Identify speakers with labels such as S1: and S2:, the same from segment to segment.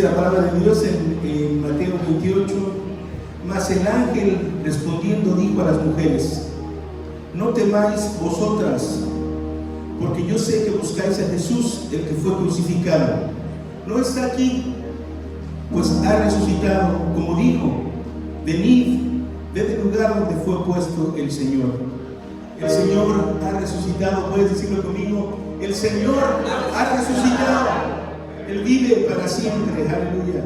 S1: la palabra de Dios en Mateo 28, mas el ángel respondiendo dijo a las mujeres: no temáis vosotras, porque yo sé que buscáis a Jesús, el que fue crucificado. No está aquí, pues ha resucitado, como dijo. Venid, ved el lugar donde fue puesto el Señor. El Señor ha resucitado. ¿Puedes decirlo conmigo? El Señor ha resucitado. Él vive para siempre. Aleluya.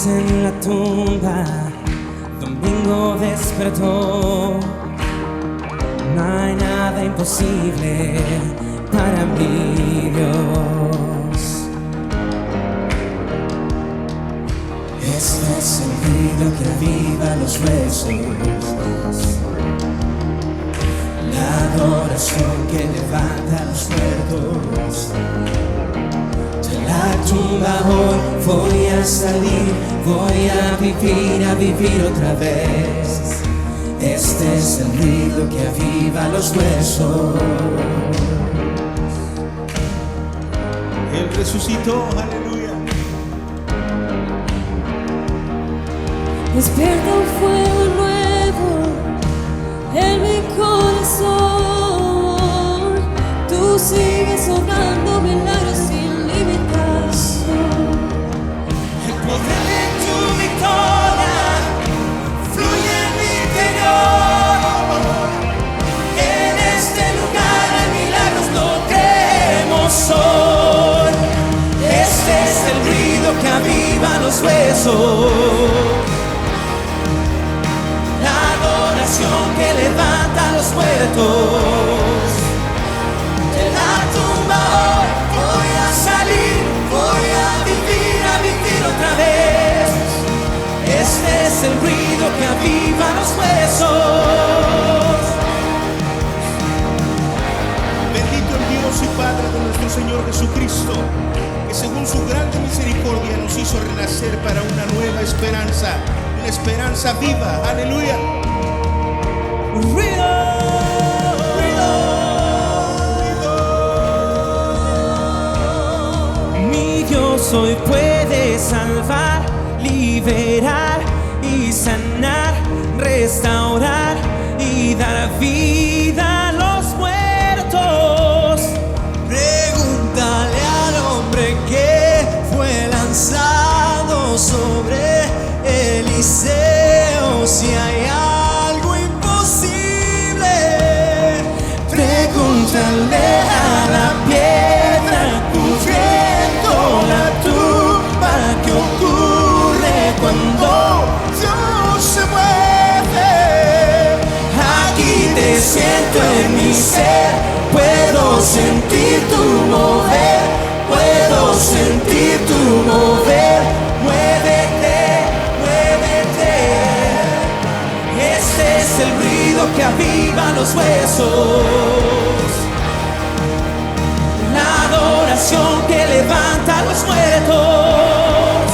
S2: En la tumba, domingo despertó. No hay nada imposible para mi Dios. Este es el grito que aviva los huesos, la adoración que levanta a los muertos. De la tumba hoy voy a salir, voy a vivir otra vez. Este es el grito que aviva los huesos.
S1: Él resucitó, aleluya.
S3: Despierta un fuego nuevo en mi corazón. Tú sigues obrando milagros sin limitación.
S2: El poder de tu victoria fluye en mi interior. En este lugar hay milagros, lo creemos hoy. Este es el ruido que aviva los huesos, la adoración que levanta a los muertos. De la tumba hoy voy a salir, voy a vivir otra vez. Este es el ruido que aviva los huesos.
S1: Bendito el Dios y Padre de nuestro Señor Jesucristo, que según su grande misericordia nos hizo renacer para una nueva esperanza, una esperanza viva. Aleluya.
S2: Mi Dios hoy puede salvar, liberar y sanar, restaurar y dar vida a los muertos. Pregúntale al hombre que fue lanzado sobre Eliseo si hay algo imposible. Pregúntale a la piedra cubriendo la tumba, ¿qué ocurre cuando Dios se mueve? Aquí te siento en mi ser, puedo sentir tu mover, puedo sentir tu mover. Muévete, muévete. Este es el ruido que aviva los huesos, la adoración que levanta a los muertos.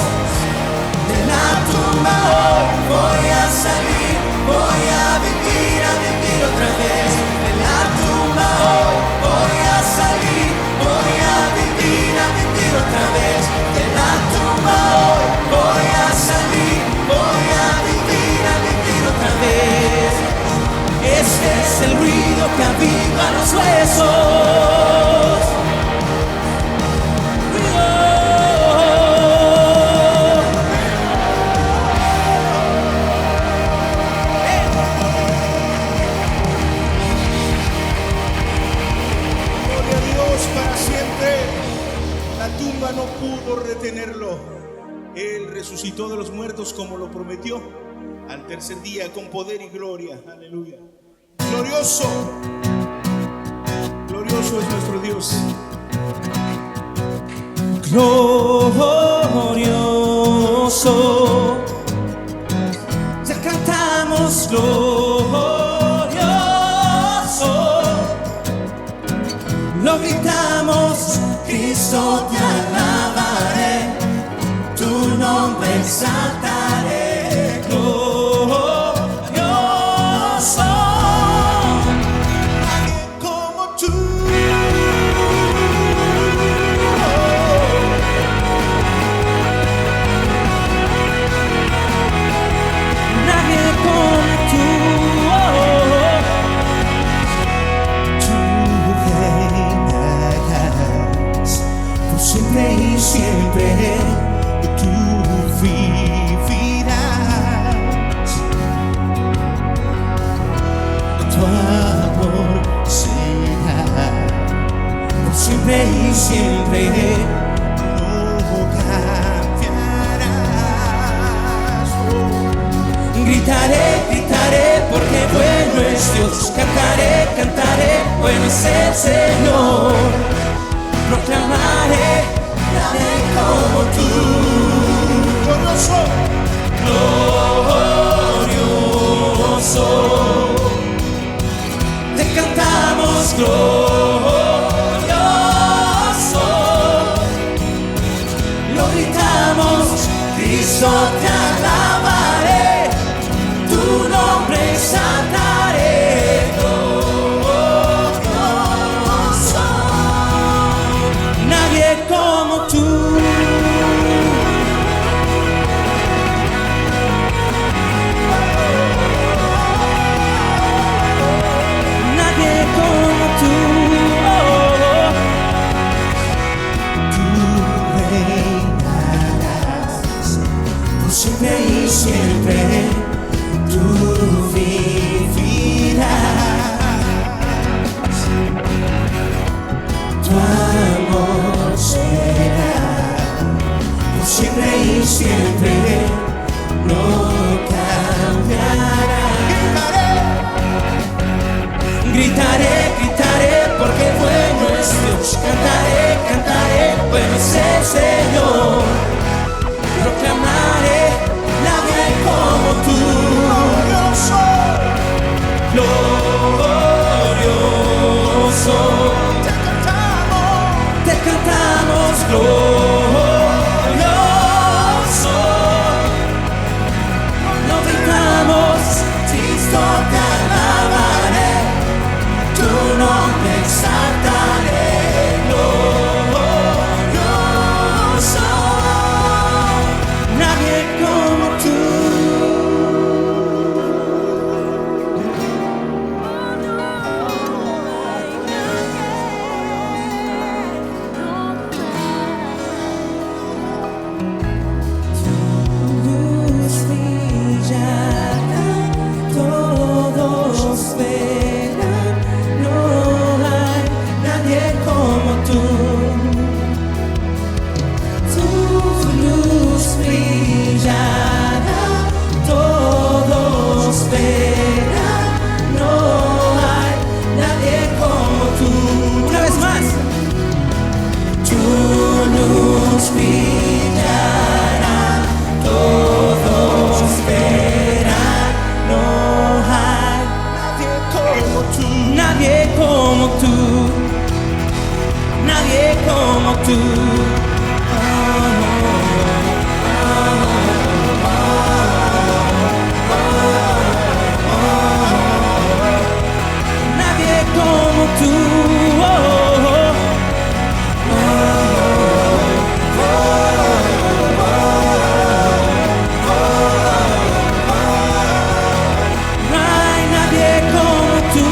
S2: De la tumba hoy voy a salir, voy a vivir otra vez. De la tumba hoy voy a salir, voy a vivir otra vez. De la tumba hoy voy a salir, voy a vivir otra vez. Este es el ruido que aviva
S1: por retenerlo. Él resucitó de los muertos como lo prometió, al tercer día con poder y gloria. Aleluya. Glorioso, glorioso es nuestro Dios.
S2: Glorioso, ya cantamos glorioso, lo gritamos, Cristo te alabaré, tu nombre exaltaré, glorioso, nadie como tú. Siempre y siempre tú vivirás, tu amor será por siempre y siempre, no cambiarás. Gritaré, gritaré porque bueno es Dios, cantaré, cantaré, bueno es el Señor. Proclamaré, nadie como tú. Glorioso, glorioso, te cantamos glorioso, lo gritamos, Cristo te alabaré, tu nombre exaltaré. Como tú, nadie como tú, tú reinarás por siempre y siempre, tú vivirás, tu amor será por siempre y siempre, no cambiará. Gritaré, gritaré, porque bueno es Dios. Cantaré, cantaré, bueno es el Señor. Proclamaré, nadie como tú. Glorioso, te cantamos glorioso, lo gritamos, Cristo te alabaré, tu nombre exaltaré, glorioso, nadie como tú. Nadie como tú, nadie como tú. Nadie como tú. No hay nadie como tú.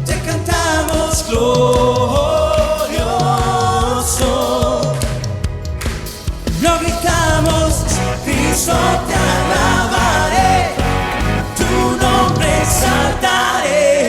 S2: Te cantamos glorioso, lo gritamos, Cristo te alabaré, tu nombre exaltaré.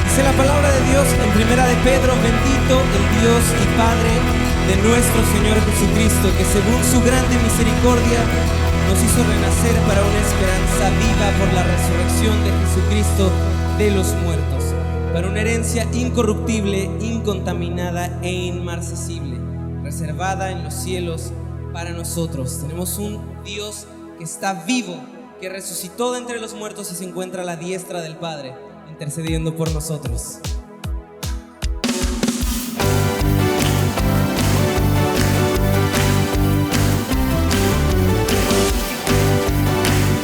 S2: Dice la palabra de Dios en Primera de Pedro: bendito el Dios y Padre de nuestro Señor Jesucristo, que según su grande misericordia nos hizo renacer para una esperanza viva por la resurrección de Jesucristo de los muertos, para una herencia incorruptible, incontaminada e inmarcesible, reservada en los cielos para nosotros. Tenemos un Dios que está vivo, que resucitó de entre los muertos y se encuentra a la diestra del Padre, intercediendo por nosotros.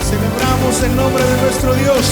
S1: Celebramos el nombre de nuestro Dios.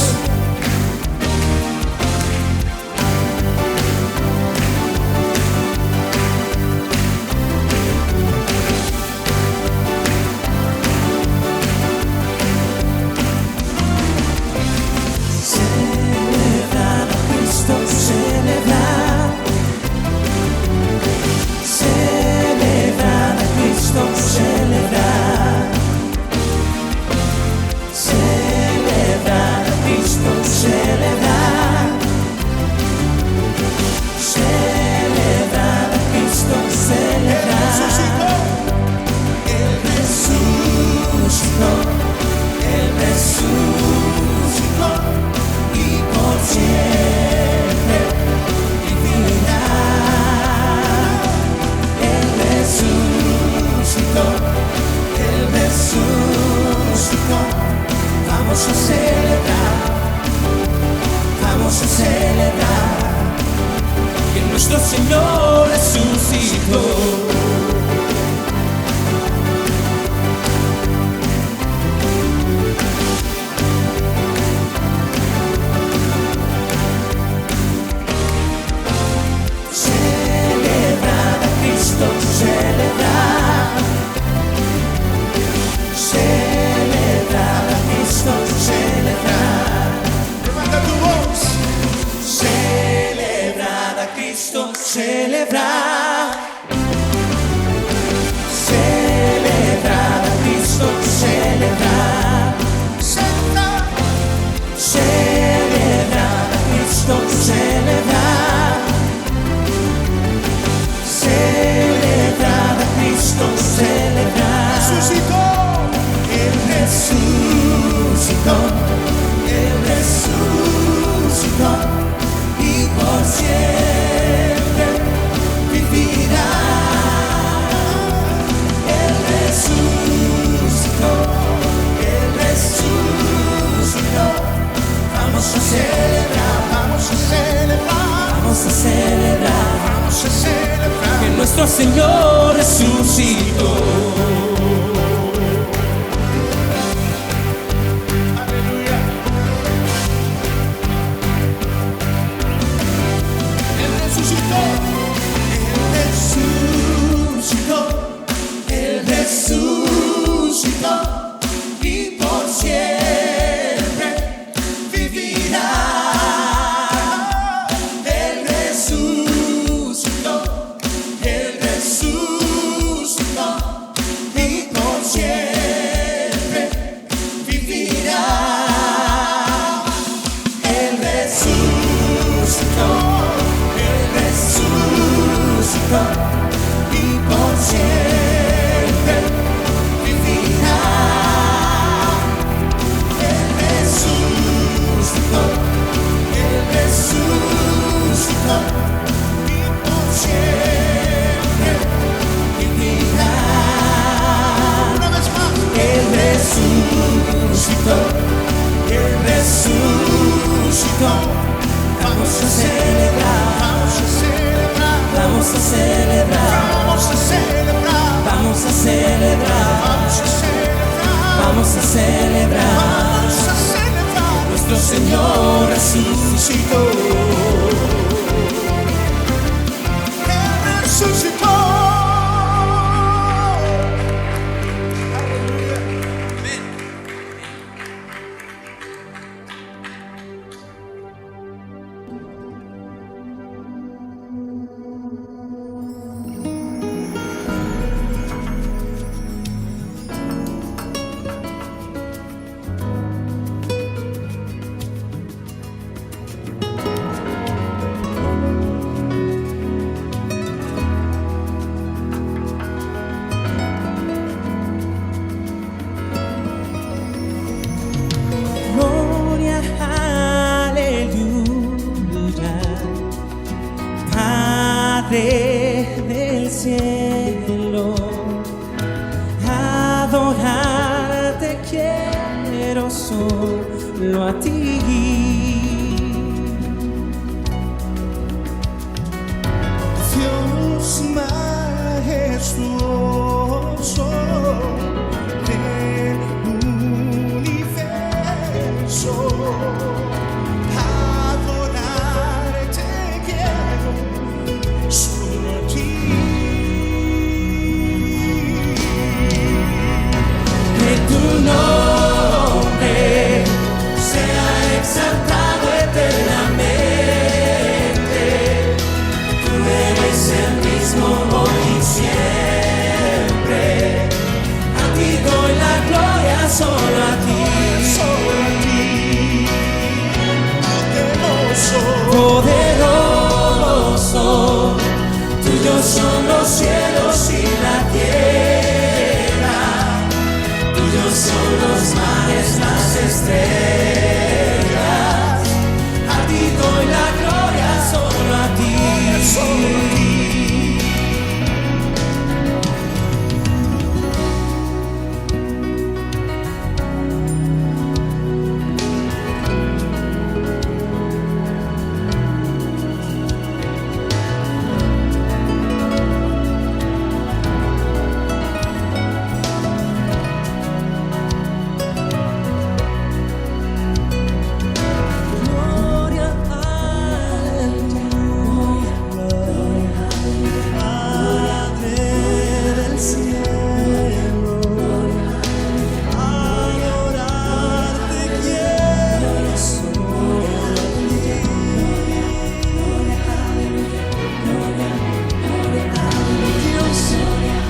S2: Vamos a celebrar que nuestro Señor resucitó. Celebrar a Cristo, celebrar. Celebrar a Cristo, celebrar.
S1: Levanta tu voz.
S2: Celebrar a Cristo, celebrar. Celebrar a Cristo, celebrar. Celebrar a Cristo, celebrar. Celebrar a Cristo, celebrar.
S1: Resucitó.
S2: Él resucitó. Él resucitó. Y por siempre vivirá. Él resucitó, Él resucitó. Vamos a celebrar, vamos a celebrar, vamos a celebrar, vamos a celebrar que nuestro Señor resucitó. Él resucitó y por siempre vivirá. Él resucitó y por siempre vivirá. Él resucitó y por siempre resucitó, Él resucitó. Vamos a celebrar, vamos a celebrar, vamos a celebrar, vamos a celebrar, vamos a celebrar, vamos a celebrar, vamos a celebrar. Nuestro Señor resucitó. Él resucitó. Gloria, aleluya, Padre del cielo, adorarte quiero solo a ti. Dios majestuoso del universo, adorarte quiero solo a ti. Que tu nombre sea exaltado eternamente. Tú eres el mismo hoy y siempre. A ti doy la gloria, solo a ti, solo a ti. Poderoso, tuyos son los cielos y la tierra, tuyos son los mares, las estrellas. A ti doy la gloria, solo a ti, solo a ti. Gloria, aleluya, Padre del cielo, adorarte quiero solo a ti. Dios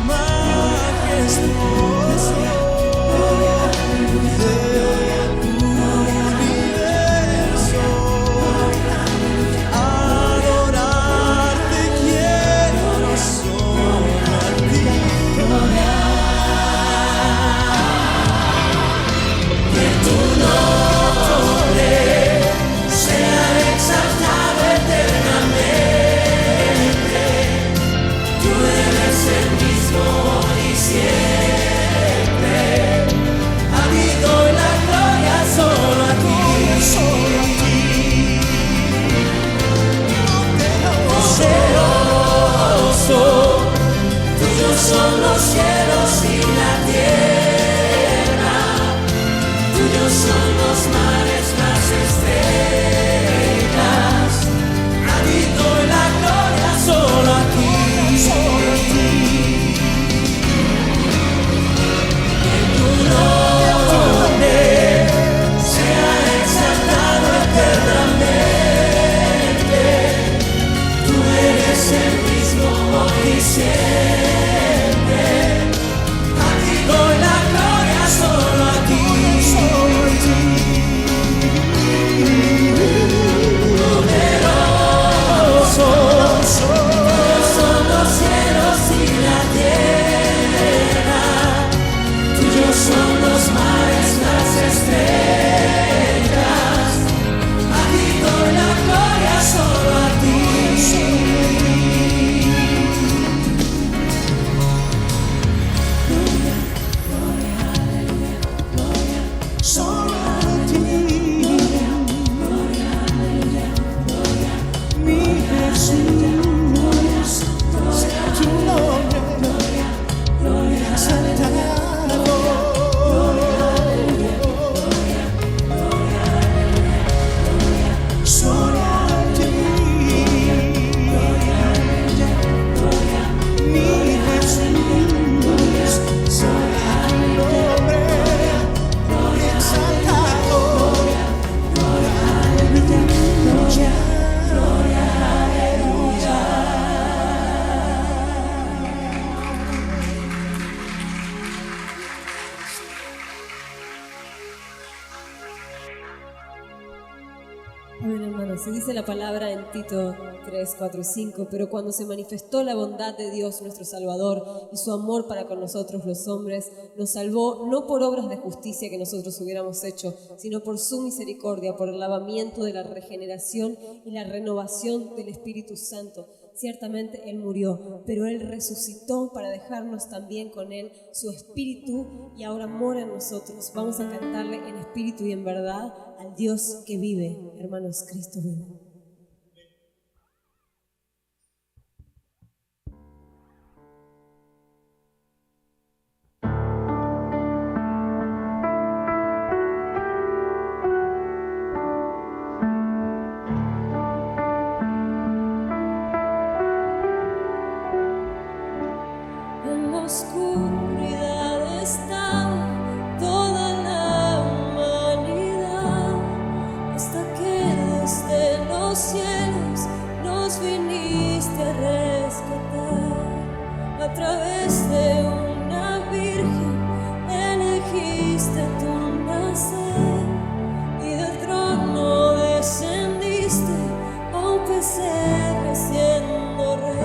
S2: majestuoso del universo, adorarte quiero solo a ti. Que tu nombre sea exaltado eternamente. Tú eres el mismo hoy y siempre.
S3: Amén, hermanos. Se dice la palabra en Tito 3, 4 y 5, pero cuando se manifestó la bondad de Dios nuestro Salvador y su amor para con nosotros los hombres, nos salvó no por obras de justicia que nosotros hubiéramos hecho, sino por su misericordia, por el lavamiento de la regeneración y la renovación del Espíritu Santo. Ciertamente Él murió, pero Él resucitó para dejarnos también con Él su Espíritu y ahora mora en nosotros. Vamos a cantarle en espíritu y en verdad al Dios que vive. Hermanos, Cristo vive. En la oscuridad estaba toda la humanidad, hasta que desde los cielos nos viniste a rescatar. A través de una virgen elegiste tu nacer, y del trono descendiste a un pesebre siendo rey.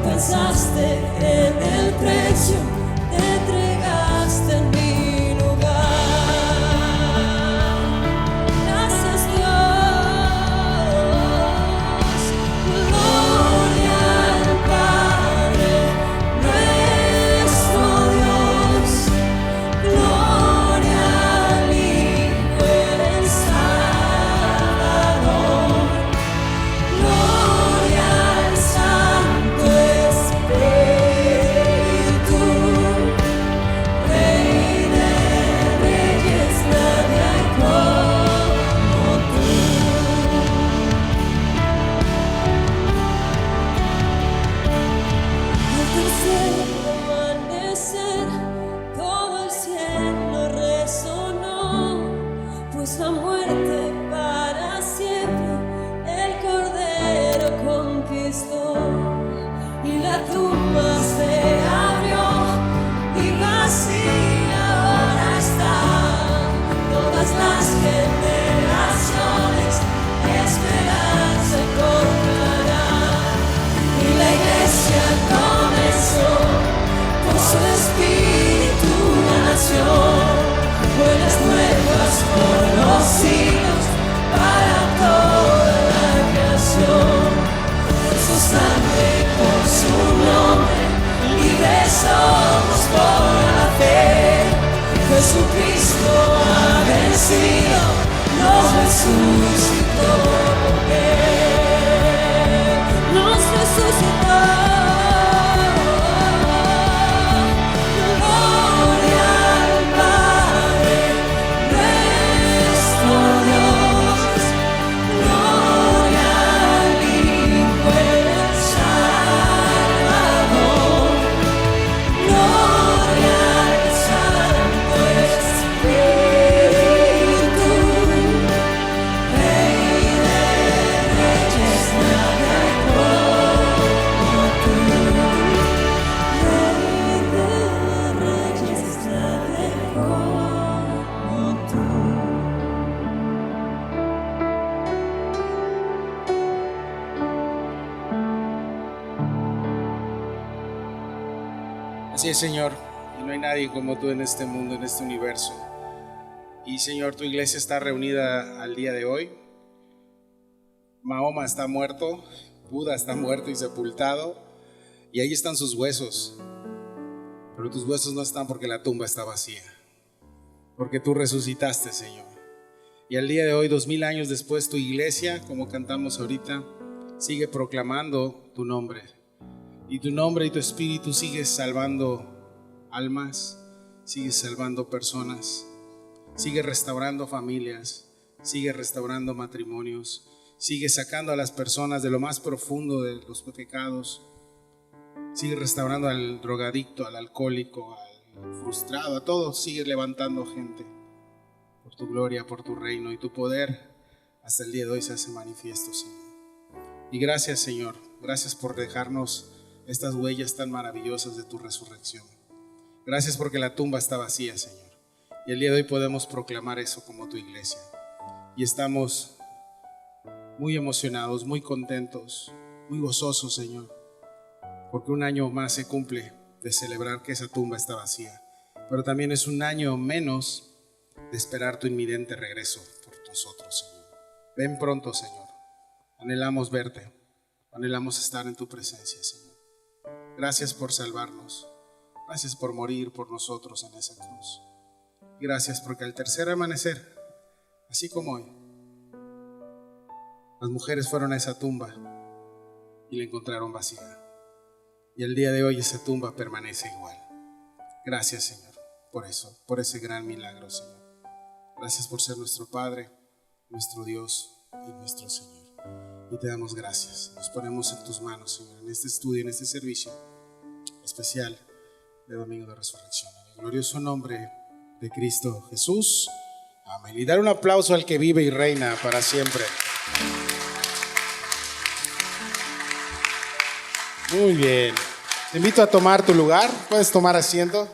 S3: Pensaste en el precio, te entregaste en mi lugar. Gracias Dios, gloria al Padre, nuestro Dios, gloria al Hijo, el Salvador, gloria al Santo Espíritu, Rey de Reyes, nadie hay como tú. Al tercer amanecer, todo el cielo resonó, pues la muerte para siempre el Cordero conquistó, y la tumba se abrió y vacía ahora está. Todas las generaciones esperanza encontrarán, y la iglesia comenzó, por su espíritu una nación, buenas nuevas por los siglos para toda la creación. Por su sangre, por su nombre, libres somos por la fe. Jesucristo ha vencido, nos resucitó. Nos resucitó. Gloria al Padre, nuestro Dios, gloria al Hijo, el Salvador, gloria
S4: Así es, Señor, y no hay nadie como tú en este mundo, en este universo. Y Señor, tu iglesia está reunida al día de hoy. Mahoma está muerto, Buda está muerto y sepultado, y ahí están sus huesos. Pero tus huesos no están porque la tumba está vacía, porque tú resucitaste, Señor. Y al día de hoy, 2000 años después, tu iglesia, como cantamos ahorita, sigue proclamando tu nombre. Y tu nombre y tu espíritu sigues salvando almas, sigues salvando personas, sigues restaurando familias, sigues restaurando matrimonios, sigues sacando a las personas de lo más profundo de los pecados, sigues restaurando al drogadicto, al alcohólico, al frustrado, a todos, sigues levantando gente por tu gloria, por tu reino, y tu poder hasta el día de hoy se hace manifiesto, Señor. Y gracias, Señor, gracias por dejarnos estas huellas tan maravillosas de tu resurrección. Gracias porque la tumba está vacía, Señor, y el día de hoy podemos proclamar eso como tu iglesia. Y estamos muy emocionados, muy contentos, muy gozosos, Señor, porque un año más se cumple de celebrar que esa tumba está vacía, pero también es un año menos de esperar tu inminente regreso por nosotros, Señor. Ven pronto, Señor. Anhelamos verte, anhelamos estar en tu presencia, Señor. Gracias por salvarnos, gracias por morir por nosotros en esa cruz. Gracias porque al tercer amanecer, así como hoy, las mujeres fueron a esa tumba y la encontraron vacía. Y el día de hoy esa tumba permanece igual. Gracias, Señor, por eso, por ese gran milagro, Señor. Gracias por ser nuestro Padre, nuestro Dios y nuestro Señor. Y te damos gracias. Nos ponemos en tus manos, Señor, en este estudio, en este servicio especial de Domingo de Resurrección. En el glorioso nombre de Cristo Jesús. Amén. Y dar un aplauso al que vive y reina para siempre. Muy bien. Te invito a tomar tu lugar. Puedes tomar asiento.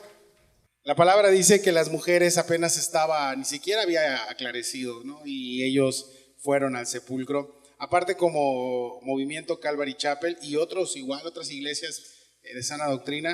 S4: La palabra dice que las mujeres apenas ni siquiera había aclarecido, ¿no? Y ellos fueron al sepulcro. Aparte, como Movimiento Calvary Chapel y otras iglesias de sana doctrina,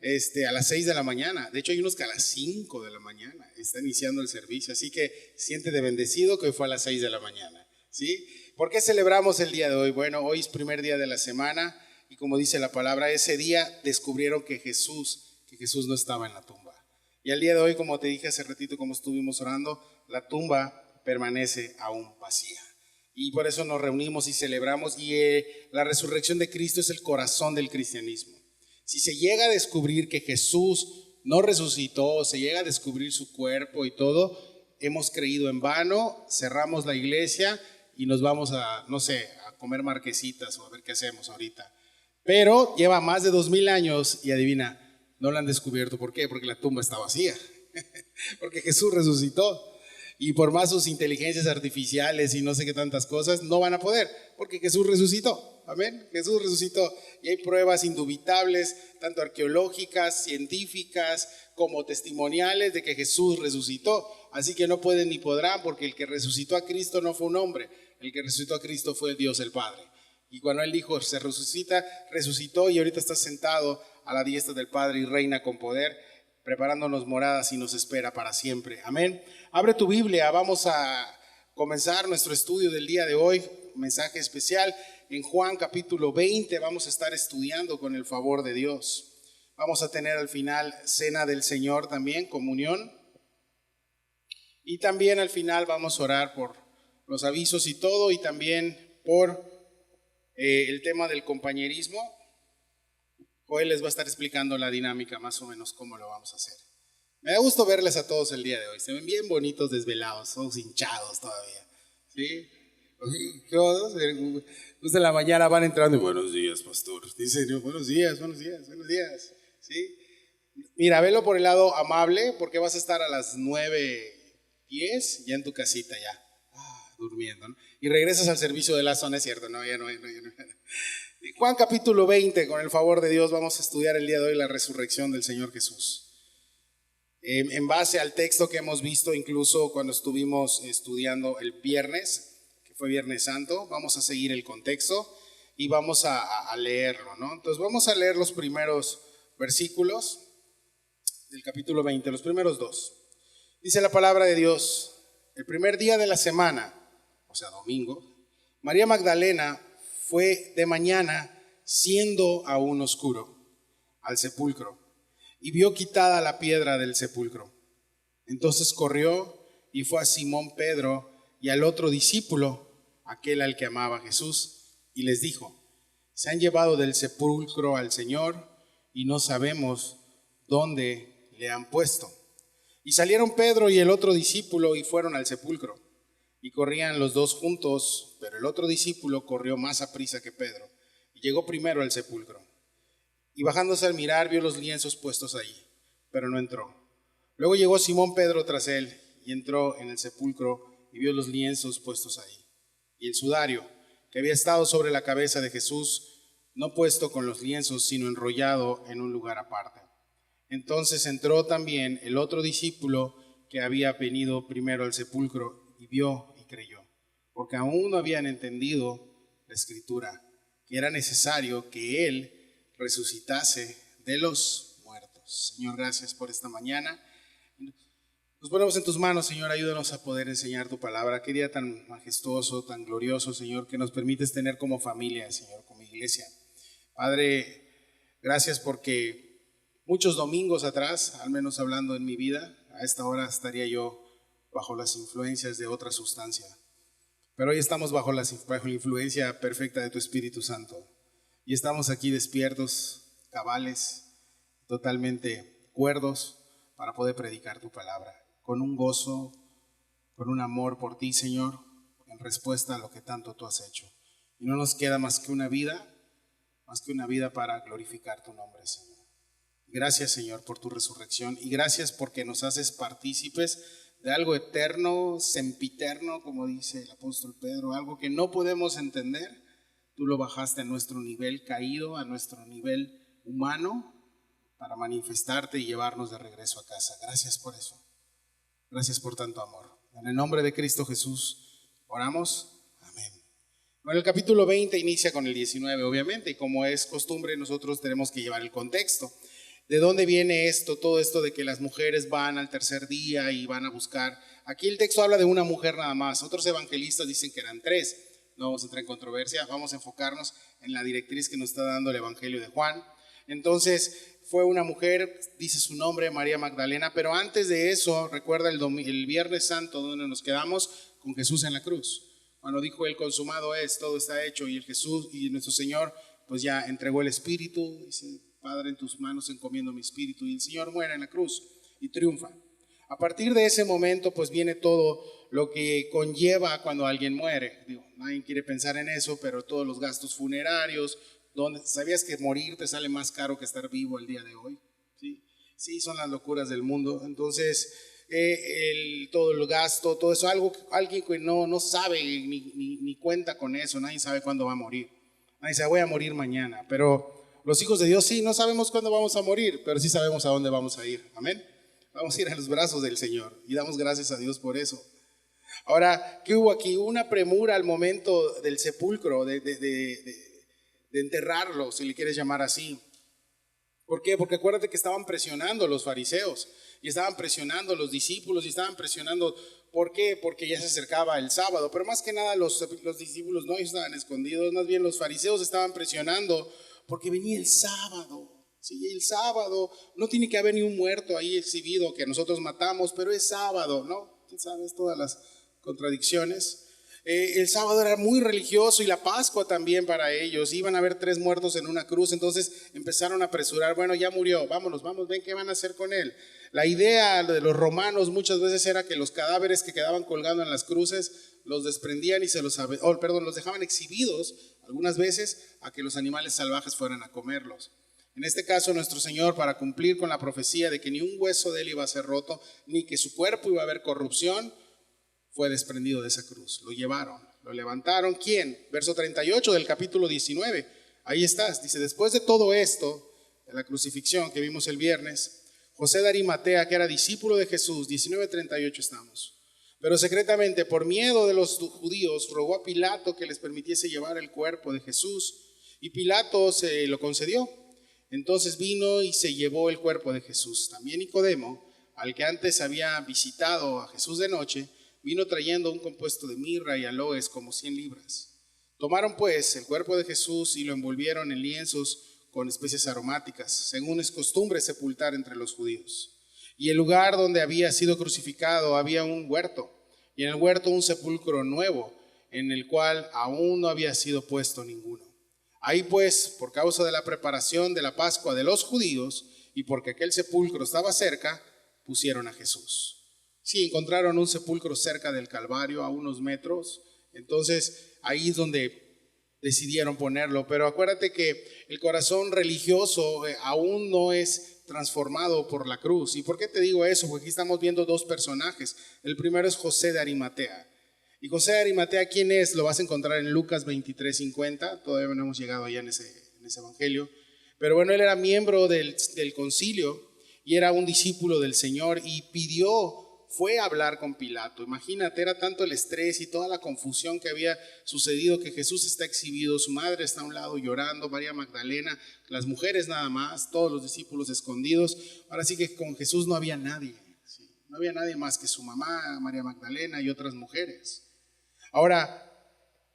S4: a las 6 de la mañana. De hecho, hay unos que a las 5 de la mañana está iniciando el servicio. Así que siéntete bendecido que hoy fue a las 6 de la mañana, ¿sí? ¿Por qué celebramos el día de hoy? Bueno, hoy es primer día de la semana y como dice la palabra, ese día descubrieron que Jesús no estaba en la tumba. Y al día de hoy, como te dije hace ratito, como estuvimos orando, la tumba permanece aún vacía. Y por eso nos reunimos y celebramos. Y la resurrección de Cristo es el corazón del cristianismo. Si se llega a descubrir que Jesús no resucitó, se llega a descubrir su cuerpo y todo, hemos creído en vano, cerramos la iglesia y nos vamos a comer marquesitas o a ver qué hacemos ahorita. Pero lleva más de 2000 años y adivina, no la han descubierto. ¿Por qué? Porque la tumba está vacía. Porque Jesús resucitó. Y por más sus inteligencias artificiales y no sé qué tantas cosas, no van a poder, porque Jesús resucitó. Amén. Jesús resucitó. Y hay pruebas indubitables, tanto arqueológicas, científicas, como testimoniales de que Jesús resucitó. Así que no pueden ni podrán, porque el que resucitó a Cristo no fue un hombre. El que resucitó a Cristo fue Dios el Padre. Y cuando Él dijo, se resucita, resucitó y ahorita está sentado a la diestra del Padre y reina con poder, preparándonos moradas y nos espera para siempre. Amén. Abre tu Biblia, vamos a comenzar nuestro estudio del día de hoy, mensaje especial. En Juan capítulo 20 vamos a estar estudiando con el favor de Dios. Vamos a tener al final cena del Señor también, comunión. Y también al final vamos a orar por los avisos y todo, y también por el tema del compañerismo. Hoy les va a estar explicando la dinámica, más o menos cómo lo vamos a hacer. Me da gusto verles a todos el día de hoy. Se ven bien bonitos, desvelados, todos hinchados todavía. ¿Sí? Todos en la mañana van entrando y buenos días, pastor. Dicen, buenos días. ¿Sí? Mira, velo por el lado amable, porque vas a estar a las 9:10 ya en tu casita ya, durmiendo, ¿no? Y regresas al servicio de la zona, ¿es cierto? No, ya no. Juan capítulo 20, con el favor de Dios vamos a estudiar el día de hoy la resurrección del Señor Jesús. En base al texto que hemos visto incluso cuando estuvimos estudiando el viernes, que fue Viernes Santo, vamos a seguir el contexto y vamos a leerlo, ¿no? Entonces vamos a leer los primeros versículos del capítulo 20, los primeros dos. Dice la palabra de Dios: el primer día de la semana, o sea, domingo, María Magdalena fue de mañana, siendo aún oscuro, al sepulcro, y vio quitada la piedra del sepulcro. Entonces corrió y fue a Simón Pedro y al otro discípulo, aquel al que amaba Jesús, y les dijo: se han llevado del sepulcro al Señor y no sabemos dónde le han puesto. Y salieron Pedro y el otro discípulo y fueron al sepulcro. Y corrían los dos juntos, pero el otro discípulo corrió más aprisa que Pedro y llegó primero al sepulcro. Y bajándose al mirar, vio los lienzos puestos allí, pero no entró. Luego llegó Simón Pedro tras él y entró en el sepulcro y vio los lienzos puestos ahí, y el sudario que había estado sobre la cabeza de Jesús, no puesto con los lienzos, sino enrollado en un lugar aparte. Entonces entró también el otro discípulo que había venido primero al sepulcro y vio y creyó, porque aún no habían entendido la escritura, que era necesario que él resucitase de los muertos. Señor, gracias por esta mañana. Nos ponemos en tus manos, Señor, ayúdanos a poder enseñar tu palabra. Qué día tan majestuoso, tan glorioso, Señor, que nos permites tener como familia, Señor, como iglesia. Padre, gracias porque muchos domingos atrás, al menos hablando en mi vida, a esta hora estaría yo bajo las influencias de otra sustancia. Pero hoy estamos bajo la influencia perfecta de tu Espíritu Santo. Y estamos aquí despiertos, cabales, totalmente cuerdos para poder predicar tu palabra, con un gozo, con un amor por ti, Señor, en respuesta a lo que tanto tú has hecho. Y no nos queda más que una vida para glorificar tu nombre, Señor. Gracias, Señor, por tu resurrección, y gracias porque nos haces partícipes de algo eterno, sempiterno, como dice el apóstol Pedro, algo que no podemos entender. Tú lo bajaste a nuestro nivel caído, a nuestro nivel humano, para manifestarte y llevarnos de regreso a casa. Gracias por eso. Gracias por tanto amor. En el nombre de Cristo Jesús oramos. Amén. Bueno, el capítulo 20 inicia con el 19, obviamente, y como es costumbre, nosotros tenemos que llevar el contexto. ¿De dónde viene esto? Todo esto de que las mujeres van al tercer día y van a buscar. Aquí el texto habla de una mujer nada más. Otros evangelistas dicen que eran 3. No vamos a entrar en controversia. Vamos a enfocarnos en la directriz que nos está dando el Evangelio de Juan. Entonces, fue una mujer, dice su nombre, María Magdalena. Pero antes de eso, recuerda el Viernes Santo, donde nos quedamos con Jesús en la cruz. Cuando dijo él: consumado es, todo está hecho. Y el Jesús y nuestro Señor, pues ya entregó el Espíritu. Dice: Padre, en tus manos encomiendo mi espíritu. Y el Señor muere en la cruz y triunfa. A partir de ese momento, pues viene todo lo que conlleva cuando alguien muere. Digo, nadie quiere pensar en eso, pero todos los gastos funerarios. ¿Sabías que morir te sale más caro que estar vivo el día de hoy? Sí, son las locuras del mundo. Entonces, todo el gasto, todo eso, alguien que no sabe ni cuenta con eso. Nadie sabe cuándo va a morir. Nadie dice: voy a morir mañana. Pero los hijos de Dios sí, no sabemos cuándo vamos a morir, pero sí sabemos a dónde vamos a ir. Amén. Vamos a ir a los brazos del Señor y damos gracias a Dios por eso. Ahora, ¿qué hubo aquí? Una premura al momento del sepulcro, de enterrarlo, si le quieres llamar así. ¿Por qué? Porque acuérdate que estaban presionando los fariseos y estaban presionando los discípulos y estaban presionando. ¿Por qué? Porque ya se acercaba el sábado. Pero más que nada los discípulos no estaban escondidos, más bien los fariseos estaban presionando porque venía el sábado. Sí, el sábado no tiene que haber ni un muerto ahí exhibido que nosotros matamos, pero es sábado, ¿no? ¿Sabes todas las contradicciones? El sábado era muy religioso y la Pascua también para ellos. Iban a haber 3 muertos en una cruz, entonces empezaron a apresurar. Bueno, ya murió, vamos, ven qué van a hacer con él. La idea de los romanos muchas veces era que los cadáveres que quedaban colgando en las cruces los desprendían y los dejaban exhibidos algunas veces a que los animales salvajes fueran a comerlos. En este caso, nuestro Señor, para cumplir con la profecía de que ni un hueso de él iba a ser roto, ni que su cuerpo iba a haber corrupción, fue desprendido de esa cruz. Lo llevaron, lo levantaron. ¿Quién? Verso 38 del capítulo 19. Ahí estás. Dice: después de todo esto, de la crucifixión que vimos el viernes, José de Arimatea, que era discípulo de Jesús, 19:38 estamos, pero secretamente por miedo de los judíos, rogó a Pilato que les permitiese llevar el cuerpo de Jesús, y Pilato se lo concedió. Entonces vino y se llevó el cuerpo de Jesús. También Nicodemo, al que antes había visitado a Jesús de noche, vino trayendo un compuesto de mirra y aloes como 100 libras. Tomaron pues el cuerpo de Jesús y lo envolvieron en lienzos con especies aromáticas, según es costumbre sepultar entre los judíos. Y el lugar donde había sido crucificado había un huerto, y en el huerto un sepulcro nuevo, en el cual aún no había sido puesto ninguno. Ahí pues, por causa de la preparación de la Pascua de los judíos, y porque aquel sepulcro estaba cerca, pusieron a Jesús. Sí, encontraron un sepulcro cerca del Calvario, a unos metros. Entonces ahí es donde decidieron ponerlo. Pero acuérdate que el corazón religioso aún no es transformado por la cruz. ¿Y por qué te digo eso? Porque aquí estamos viendo dos personajes. El primero es José de Arimatea. Y José de Arimatea, ¿quién es? Lo vas a encontrar en Lucas 23:50. Todavía no hemos llegado allá en ese evangelio. Pero bueno, él era miembro del concilio y era un discípulo del Señor y fue a hablar con Pilato. Imagínate, era tanto el estrés y toda la confusión que había sucedido que Jesús está exhibido, su madre está a un lado llorando, María Magdalena, las mujeres nada más, todos los discípulos escondidos. Ahora sí que con Jesús no había nadie, ¿sí? No había nadie más que su mamá, María Magdalena y otras mujeres. Ahora,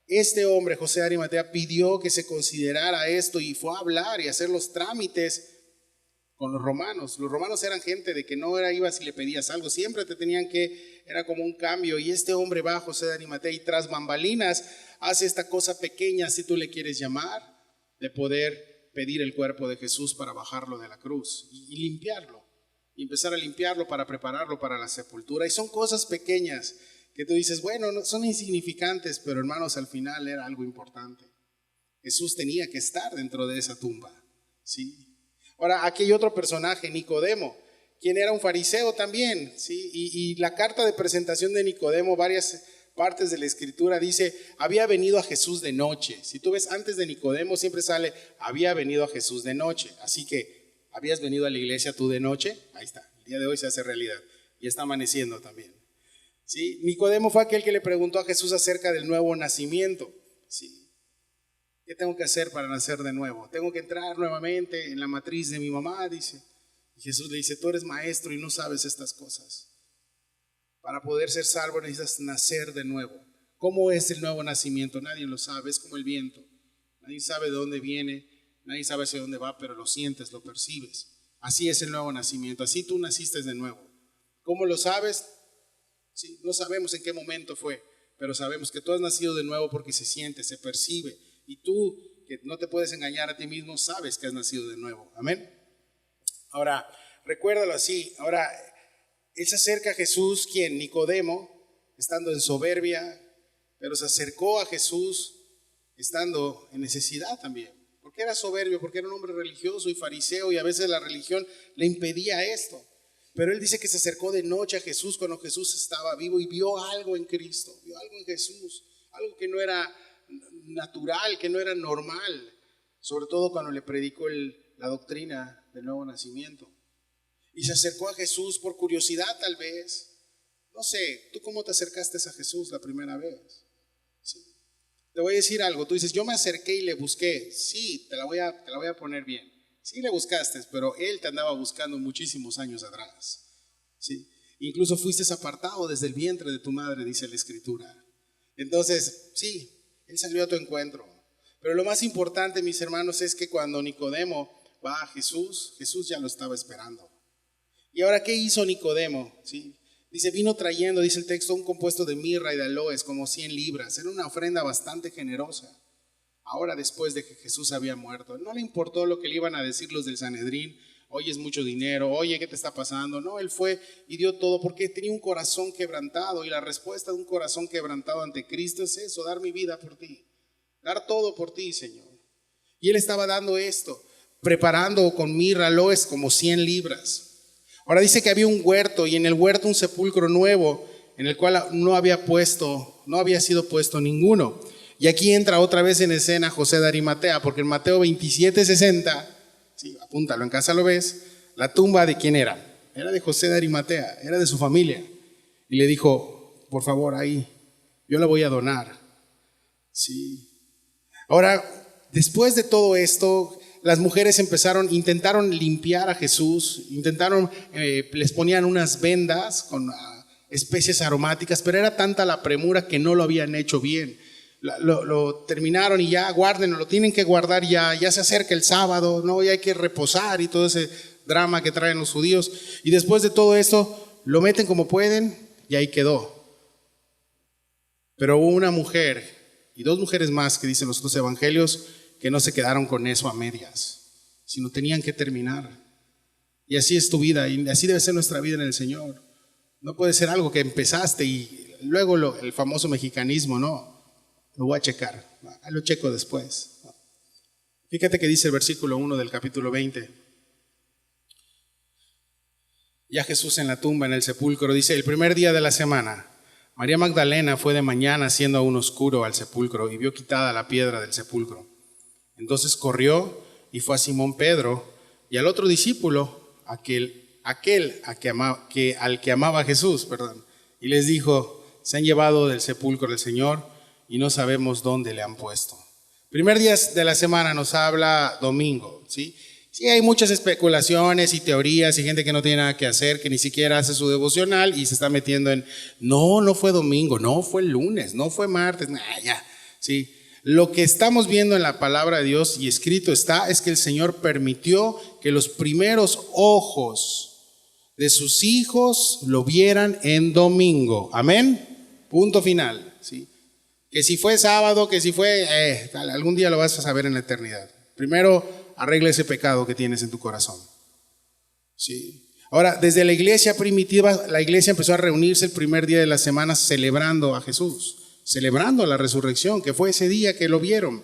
S4: este hombre, José de Arimatea, pidió que se considerara esto y fue a hablar y a hacer los trámites con los romanos. Los romanos eran gente de que no ibas y le pedías algo, siempre te tenían era como un cambio. Y este hombre va, José de Arimatea, y tras bambalinas hace esta cosa pequeña, si tú le quieres llamar, de poder pedir el cuerpo de Jesús para bajarlo de la cruz y limpiarlo, y empezar a limpiarlo para prepararlo para la sepultura. Y son cosas pequeñas que tú dices, bueno, no, son insignificantes, pero hermanos, al final era algo importante. Jesús tenía que estar dentro de esa tumba, ¿sí? Ahora, aquí hay otro personaje, Nicodemo, quien era un fariseo también, ¿sí? Y la carta de presentación de Nicodemo, varias partes de la escritura dice, había venido a Jesús de noche. Si tú ves antes de Nicodemo siempre sale, había venido a Jesús de noche. Así que, ¿habías venido a la iglesia tú de noche? Ahí está, el día de hoy se hace realidad y está amaneciendo también, ¿sí? Nicodemo fue aquel que le preguntó a Jesús acerca del nuevo nacimiento, ¿sí? ¿Qué tengo que hacer para nacer de nuevo? Tengo que entrar nuevamente en la matriz de mi mamá, dice. Y Jesús le dice, tú eres maestro y no sabes estas cosas. Para poder ser salvo necesitas nacer de nuevo. ¿Cómo es el nuevo nacimiento? Nadie lo sabe, es como el viento. Nadie sabe de dónde viene, nadie sabe hacia dónde va, pero lo sientes, lo percibes. Así es el nuevo nacimiento, así tú naciste de nuevo. ¿Cómo lo sabes? Sí, no sabemos en qué momento fue, pero sabemos que tú has nacido de nuevo porque se siente, se percibe. Y tú, que no te puedes engañar a ti mismo, sabes que has nacido de nuevo. Amén. Ahora, recuérdalo así. Ahora, él se acerca a Jesús, quien Nicodemo, estando en soberbia, pero se acercó a Jesús estando en necesidad también. Porque era soberbio, porque era un hombre religioso y fariseo, y a veces la religión le impedía esto. Pero él dice que se acercó de noche a Jesús cuando Jesús estaba vivo y vio algo en Cristo, vio algo en Jesús, algo que no era natural, que no era normal, sobre todo cuando le predicó la doctrina del nuevo nacimiento. Y se acercó a Jesús por curiosidad tal vez. No sé, ¿tú cómo te acercaste a Jesús la primera vez? ¿Sí? Te voy a decir algo, tú dices, yo me acerqué y le busqué. Sí, te la voy a poner bien. Sí le buscaste, pero él te andaba buscando muchísimos años atrás, ¿sí? Incluso fuiste apartado desde el vientre de tu madre, dice la Escritura. Entonces, sí, él salió a tu encuentro. Pero lo más importante, mis hermanos, es que cuando Nicodemo va a Jesús, Jesús ya lo estaba esperando. Y ahora, ¿qué hizo Nicodemo? ¿Sí? Dice, vino trayendo, dice el texto, un compuesto de mirra y de aloes, como 100 libras. Era una ofrenda bastante generosa. Ahora, después de que Jesús había muerto, no le importó lo que le iban a decir los del Sanedrín. Oye, es mucho dinero, oye, ¿qué te está pasando? No, él fue y dio todo porque tenía un corazón quebrantado, y la respuesta de un corazón quebrantado ante Cristo es eso, dar mi vida por ti, dar todo por ti, Señor. Y él estaba dando esto, preparando con mirra, aloes, como 100 libras. Ahora dice que había un huerto, y en el huerto un sepulcro nuevo, en el cual no había sido puesto ninguno. Y aquí entra otra vez en escena José de Arimatea, porque en Mateo 27:60, sí, apúntalo, en casa lo ves, la tumba de quién era. Era de José de Arimatea, era de su familia. Y le dijo, por favor, ahí, yo la voy a donar. Sí. Ahora, después de todo esto, las mujeres intentaron limpiar a Jesús, les ponían unas vendas con especies aromáticas, pero era tanta la premura que no lo habían hecho bien. Lo terminaron y ya guárdenlo, lo tienen que guardar ya se acerca el sábado, ¿no? Ya hay que reposar y todo ese drama que traen los judíos. Y después de todo esto, lo meten como pueden y ahí quedó. Pero hubo una mujer y 2 mujeres más que dicen los otros evangelios que no se quedaron con eso a medias, sino tenían que terminar. Y así es tu vida y así debe ser nuestra vida en el Señor. No puede ser algo que empezaste y luego el famoso mexicanismo, no. Lo voy a checar, lo checo después. Fíjate que dice el versículo 1 del capítulo 20. Ya Jesús en la tumba, en el sepulcro, dice: el primer día de la semana, María Magdalena fue de mañana siendo aún oscuro al sepulcro y vio quitada la piedra del sepulcro. Entonces corrió y fue a Simón Pedro y al otro discípulo, al que amaba a Jesús, y les dijo: se han llevado del sepulcro del Señor y no sabemos dónde le han puesto. Primer día de la semana nos habla domingo, ¿sí? Sí, hay muchas especulaciones y teorías y gente que no tiene nada que hacer, que ni siquiera hace su devocional y se está metiendo en, no fue domingo, no fue el lunes, no fue martes, ya, ¿sí? Lo que estamos viendo en la palabra de Dios y escrito está, es que el Señor permitió que los primeros ojos de sus hijos lo vieran en domingo. Amén. Punto final, ¿sí? Que si fue sábado, que si fue, algún día lo vas a saber en la eternidad. Primero, arregla ese pecado que tienes en tu corazón. Sí. Ahora, desde la iglesia primitiva, la iglesia empezó a reunirse el primer día de la semana celebrando a Jesús, celebrando la resurrección, que fue ese día que lo vieron.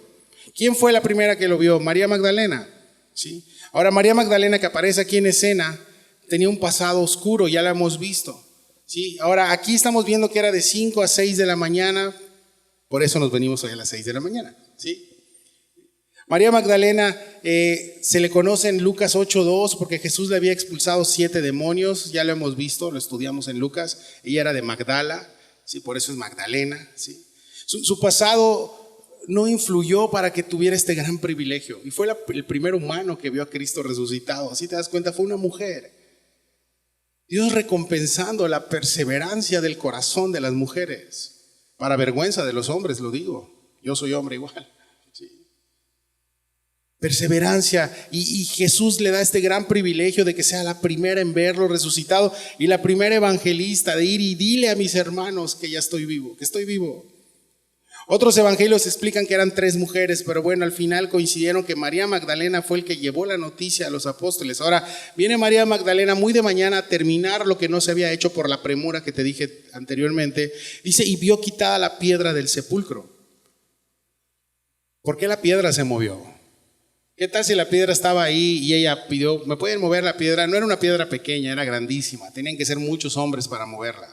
S4: ¿Quién fue la primera que lo vio? María Magdalena. ¿Sí? Ahora, María Magdalena, que aparece aquí en escena, tenía un pasado oscuro, ya la hemos visto. ¿Sí? Ahora, aquí estamos viendo que era de 5 a 6 de la mañana, por eso nos venimos hoy a las 6 de la mañana. ¿Sí? María Magdalena se le conoce en Lucas 8:2 porque Jesús le había expulsado 7 demonios, ya lo hemos visto, lo estudiamos en Lucas. Ella era de Magdala, ¿sí? Por eso es Magdalena. ¿Sí? Su pasado no influyó para que tuviera este gran privilegio y fue el primer humano que vio a Cristo resucitado. Así te das cuenta, fue una mujer. Dios recompensando la perseverancia del corazón de las mujeres, para vergüenza de los hombres, lo digo, yo soy hombre igual. Perseverancia, y Jesús le da este gran privilegio de que sea la primera en verlo resucitado y la primera evangelista de ir y dile a mis hermanos que ya estoy vivo, que estoy vivo. Otros evangelios explican que eran 3 mujeres, pero bueno, al final coincidieron que María Magdalena fue el que llevó la noticia a los apóstoles. Ahora viene María Magdalena muy de mañana a terminar lo que no se había hecho por la premura que te dije anteriormente. Dice, y vio quitada la piedra del sepulcro. ¿Por qué la piedra se movió? ¿Qué tal si la piedra estaba ahí y ella pidió, ¿me pueden mover la piedra? No era una piedra pequeña, era grandísima. Tenían que ser muchos hombres para moverla.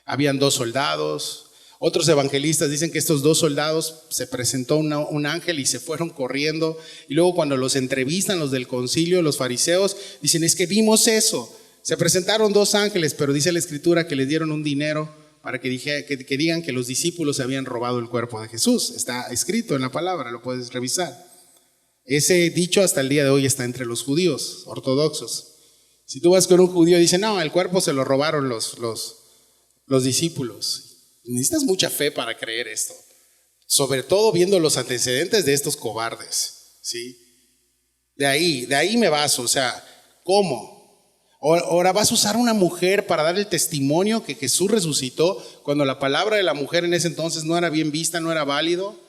S4: Habían 2 soldados. Otros evangelistas dicen que estos 2 soldados se presentó un ángel y se fueron corriendo. Y luego cuando los entrevistan los del concilio, los fariseos, dicen, es que vimos eso. Se presentaron 2 ángeles, pero dice la escritura que les dieron un dinero para que digan que los discípulos habían robado el cuerpo de Jesús. Está escrito en la palabra, lo puedes revisar. Ese dicho hasta el día de hoy está entre los judíos ortodoxos. Si tú vas con un judío y dice, no, el cuerpo se lo robaron los discípulos. Necesitas mucha fe para creer esto, sobre todo viendo los antecedentes de estos cobardes, ¿sí? De ahí me baso, o sea, ¿cómo? Ahora vas a usar una mujer para dar el testimonio que Jesús resucitó cuando la palabra de la mujer en ese entonces no era bien vista, no era válido.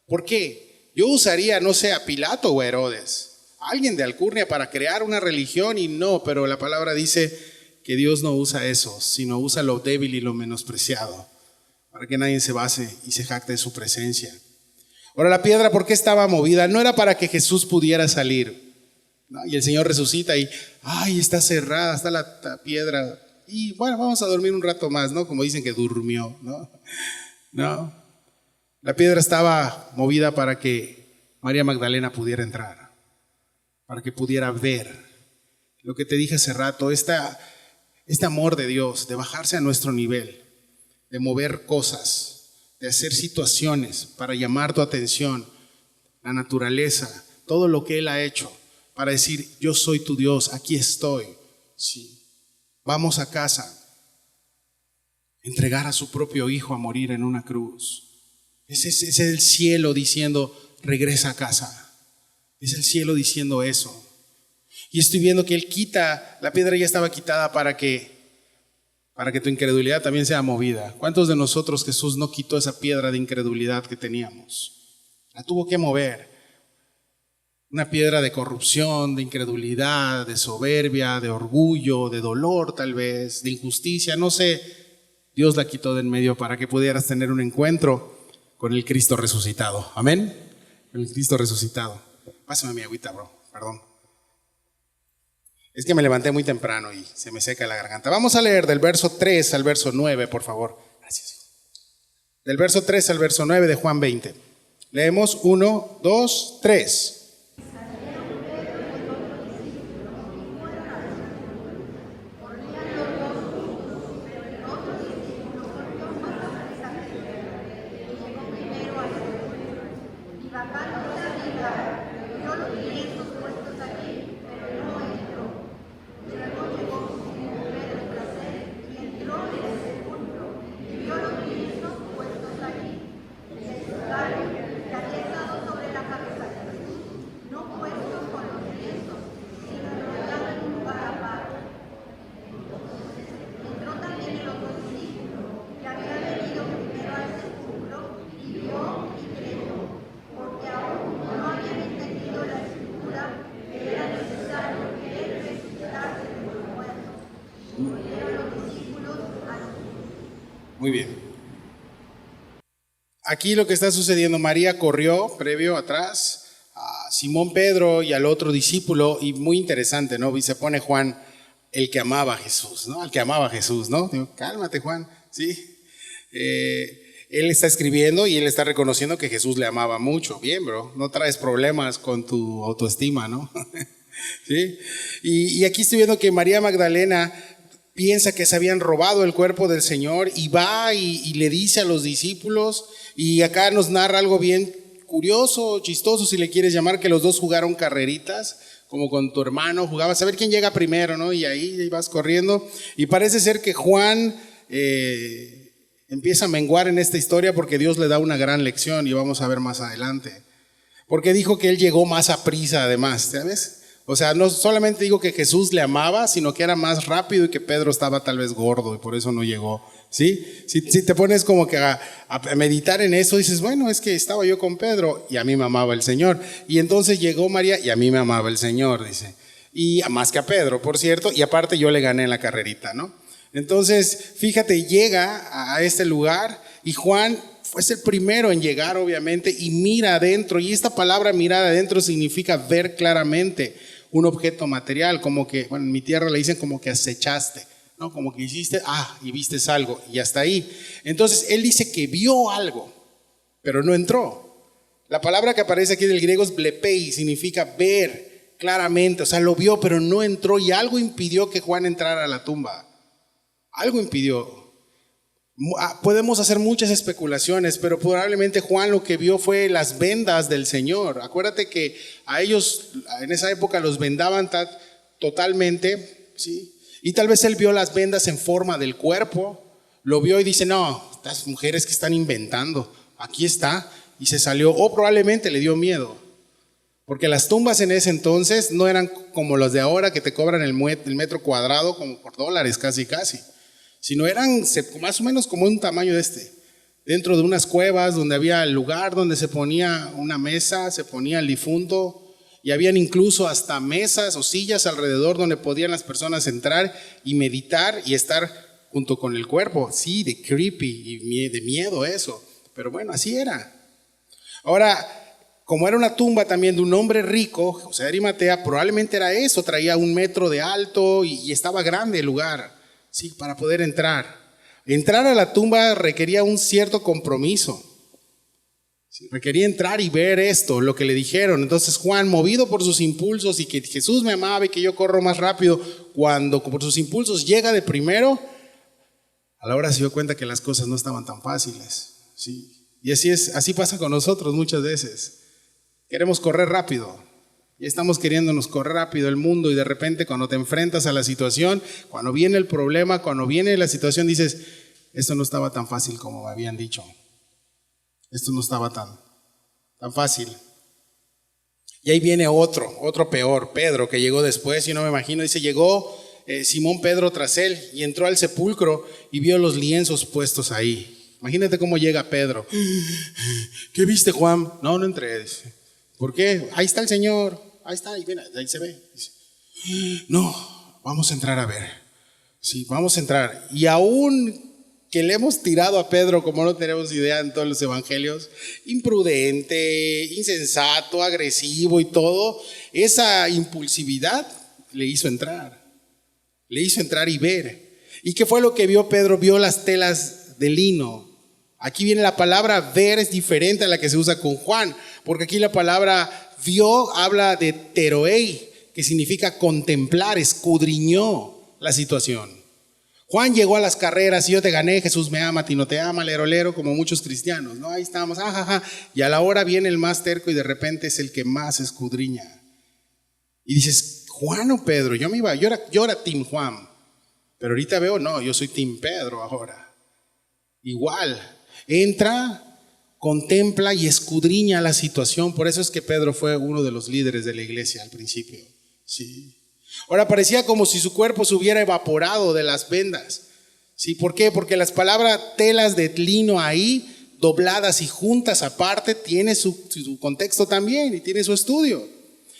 S4: ¿Por qué? Yo usaría, no sé, a Pilato o a Herodes, a alguien de alcurnia para crear una religión y no, pero la palabra dice que Dios no usa eso, sino usa lo débil y lo menospreciado, para que nadie se base y se jacte de su presencia. Ahora la piedra, ¿por qué estaba movida? No era para que Jesús pudiera salir, ¿no? Y el Señor resucita y, ay, está cerrada, está la piedra, y bueno, vamos a dormir un rato más, ¿no? Como dicen que durmió, ¿no? No. La piedra estaba movida para que María Magdalena pudiera entrar, para que pudiera ver lo que te dije hace rato, este amor de Dios, de bajarse a nuestro nivel, de mover cosas, de hacer situaciones para llamar tu atención, la naturaleza, todo lo que Él ha hecho para decir, yo soy tu Dios, aquí estoy. Sí. Vamos a casa. Entregar a su propio hijo a morir en una cruz. Ese es el cielo diciendo, regresa a casa. Es el cielo diciendo eso. Y estoy viendo que Él quita, la piedra ya estaba quitada para que tu incredulidad también sea movida. ¿Cuántos de nosotros Jesús no quitó esa piedra de incredulidad que teníamos? La tuvo que mover. Una piedra de corrupción, de incredulidad, de soberbia, de orgullo, de dolor tal vez, de injusticia, no sé. Dios la quitó de en medio para que pudieras tener un encuentro con el Cristo resucitado. Amén. Con el Cristo resucitado. Pásame mi agüita, bro. Perdón. Es que me levanté muy temprano y se me seca la garganta. Vamos a leer del verso 3 al verso 9, por favor. Gracias. Del verso 3 al verso 9 de Juan 20. Leemos 1, 2, 3. Muy bien. Aquí lo que está sucediendo, María corrió previo atrás a Simón Pedro y al otro discípulo, y muy interesante, ¿no? Y se pone Juan, el que amaba a Jesús, ¿no? El que amaba a Jesús, ¿no? Digo, cálmate, Juan, ¿sí? Él está escribiendo y él está reconociendo que Jesús le amaba mucho. Bien, bro, no traes problemas con tu autoestima, ¿no? ¿Sí? Y aquí estoy viendo que María Magdalena piensa que se habían robado el cuerpo del Señor y va y le dice a los discípulos, y acá nos narra algo bien curioso, chistoso, si le quieres llamar, que los dos jugaron carreritas, como con tu hermano, jugabas a ver quién llega primero, ¿no? Y ahí vas corriendo, y parece ser que Juan empieza a menguar en esta historia porque Dios le da una gran lección, y vamos a ver más adelante, porque dijo que él llegó más a prisa además, ¿sabes? O sea, no solamente digo que Jesús le amaba, sino que era más rápido y que Pedro estaba tal vez gordo y por eso no llegó, ¿sí? Si te pones como que a meditar en eso, dices, bueno, es que estaba yo con Pedro y a mí me amaba el Señor. Y entonces llegó María y a mí me amaba el Señor, dice. Y más que a Pedro, por cierto, y aparte yo le gané en la carrerita, ¿no? Entonces, fíjate, llega a este lugar y Juan fue el primero en llegar, obviamente, y mira adentro. Y esta palabra mirar adentro significa ver claramente un objeto material, como que, bueno, en mi tierra le dicen como que acechaste, ¿no? Como que hiciste, y vistes algo, y hasta ahí. Entonces, él dice que vio algo, pero no entró. La palabra que aparece aquí del griego es blepei, significa ver claramente, o sea, lo vio, pero no entró, y algo impidió que Juan entrara a la tumba. Algo impidió. Podemos hacer muchas especulaciones, pero probablemente Juan lo que vio fue las vendas del Señor. Acuérdate que a ellos en esa época los vendaban totalmente, ¿sí? Y tal vez él vio las vendas en forma del cuerpo, lo vio y dice, no, estas mujeres que están inventando, aquí está, y se salió. O probablemente le dio miedo, porque las tumbas en ese entonces no eran como las de ahora, que te cobran el metro cuadrado como por $, casi, sino eran más o menos como un tamaño de este, dentro de unas cuevas donde había el lugar donde se ponía una mesa, se ponía el difunto, y habían incluso hasta mesas o sillas alrededor donde podían las personas entrar y meditar y estar junto con el cuerpo. Sí, de creepy y de miedo eso, pero bueno, así era. Ahora, como era una tumba también de un hombre rico, José de Arimatea, probablemente era eso, traía 1 metro de alto y estaba grande el lugar. Sí, para poder entrar. Entrar a la tumba requería un cierto compromiso. Sí, requería entrar y ver esto, lo que le dijeron. Entonces Juan, movido por sus impulsos y que Jesús me amaba y que yo corro más rápido, cuando por sus impulsos llega de primero, a la hora se dio cuenta que las cosas no estaban tan fáciles. Sí. Y así pasa con nosotros muchas veces. Queremos correr rápido, Y estamos queriéndonos correr rápido el mundo y de repente cuando te enfrentas a la situación, cuando viene el problema, cuando viene la situación, dices, esto no estaba tan fácil como me habían dicho. Esto no estaba tan fácil. Y ahí viene otro peor, Pedro, que llegó después, yo no me imagino, dice, llegó Simón Pedro tras él y entró al sepulcro y vio los lienzos puestos ahí. Imagínate cómo llega Pedro. ¿Qué viste, Juan? No entré. Dice. ¿Por qué? Ahí está el Señor. Ahí está, ahí se ve. Dice, no, vamos a entrar a ver. Sí, vamos a entrar. Y aún que le hemos tirado a Pedro, como no tenemos idea en todos los evangelios, imprudente, insensato, agresivo y todo, esa impulsividad le hizo entrar y ver. ¿Y qué fue lo que vio Pedro? Vio las telas de lino. Aquí viene la palabra ver, es diferente a la que se usa con Juan, porque aquí la palabra vio habla de teroei, que significa contemplar, escudriñó la situación. Juan llegó a las carreras y yo te gané, Jesús me ama, a ti no te ama, lero, lero, como muchos cristianos, ¿no? Ahí estamos, ajaja, y a la hora viene el más terco y de repente es el que más escudriña. Y dices, Juan o Pedro, yo era team Juan, pero ahorita veo, no, yo soy team Pedro ahora. Igual, entra, contempla y escudriña la situación, por eso es que Pedro fue uno de los líderes de la iglesia al principio, sí. Ahora parecía como si su cuerpo se hubiera evaporado de las vendas. ¿Sí? ¿Por qué? Porque las palabras telas de lino ahí, dobladas y juntas aparte, tiene su contexto también y tiene su estudio.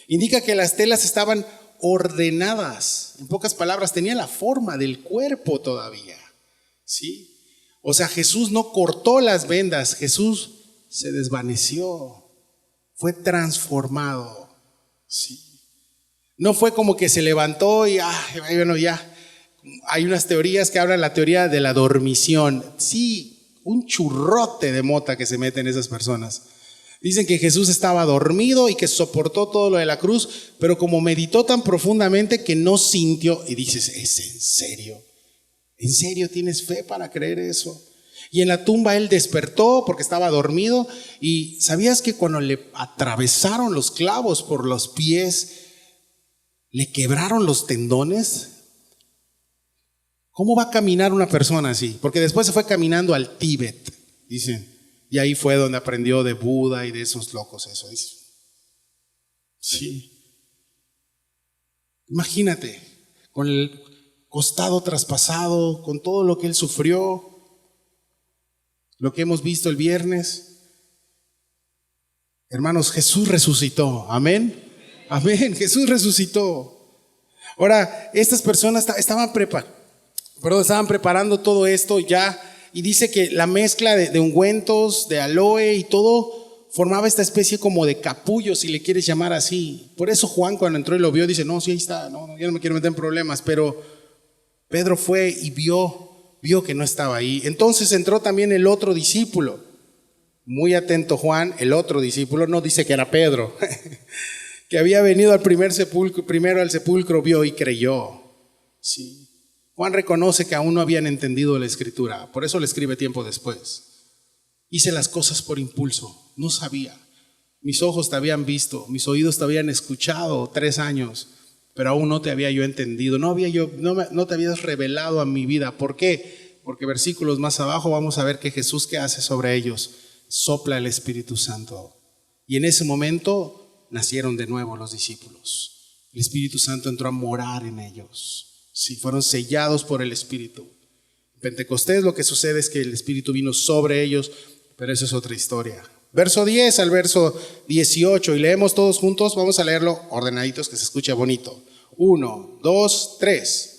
S4: Indica que las telas estaban ordenadas. En pocas palabras, tenía la forma del cuerpo todavía. ¿Sí? O sea, Jesús no cortó las vendas, Jesús se desvaneció, fue transformado. ¿Sí? No fue como que se levantó y bueno, ya. Hay unas teorías que hablan la teoría de la dormición. Sí, un churrote de mota que se meten esas personas. Dicen que Jesús estaba dormido y que soportó todo lo de la cruz, pero como meditó tan profundamente que no sintió. Y dices, ¿es en serio? ¿En serio tienes fe para creer eso? Y en la tumba él despertó porque estaba dormido. Y ¿sabías que cuando le atravesaron los clavos por los pies, le quebraron los tendones? ¿Cómo va a caminar una persona así? Porque después se fue caminando al Tíbet, dicen. Y ahí fue donde aprendió de Buda y de esos locos, eso dice. Sí. Imagínate, con el costado traspasado, con todo lo que él sufrió, lo que hemos visto el viernes. Hermanos, Jesús resucitó, amén. Amén, Jesús resucitó. Ahora, estas personas estaban preparando todo esto ya, y dice que la mezcla de ungüentos, de aloe y todo, formaba esta especie como de capullo, si le quieres llamar así. Por eso Juan cuando entró y lo vio, dice, no, sí, ahí está, no, yo no me quiero meter en problemas, pero Pedro fue y vio que no estaba ahí. Entonces entró también el otro discípulo. Muy atento Juan, el otro discípulo, no dice que era Pedro, que había venido primero al sepulcro, vio y creyó. Sí. Juan reconoce que aún no habían entendido la escritura, por eso le escribe tiempo después. Hice las cosas por impulso, no sabía. Mis ojos te habían visto, mis oídos te habían escuchado 3 años, pero aún no te había yo entendido, no te habías revelado a mi vida. ¿Por qué? Porque versículos más abajo vamos a ver que Jesús, ¿qué hace sobre ellos? Sopla el Espíritu Santo. Y en ese momento nacieron de nuevo los discípulos. El Espíritu Santo entró a morar en ellos. Sí, fueron sellados por el Espíritu. En Pentecostés lo que sucede es que el Espíritu vino sobre ellos, pero eso es otra historia. Verso 10 al verso 18, y leemos todos juntos, vamos a leerlo ordenaditos que se escuche bonito. 1, 2, 3.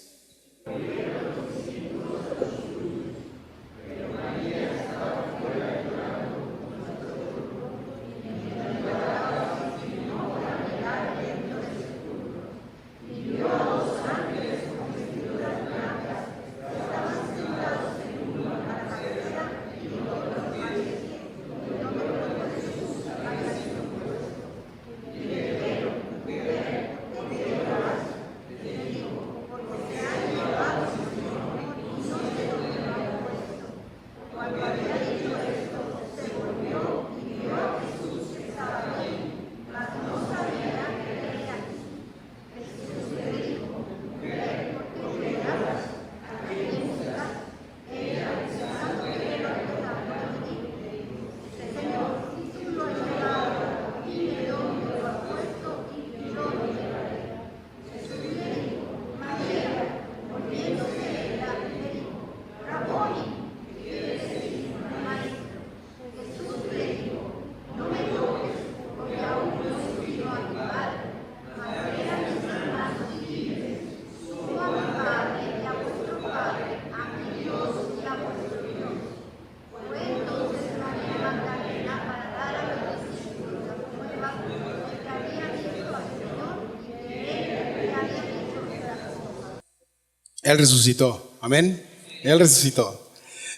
S4: Él resucitó. Amén. Él resucitó.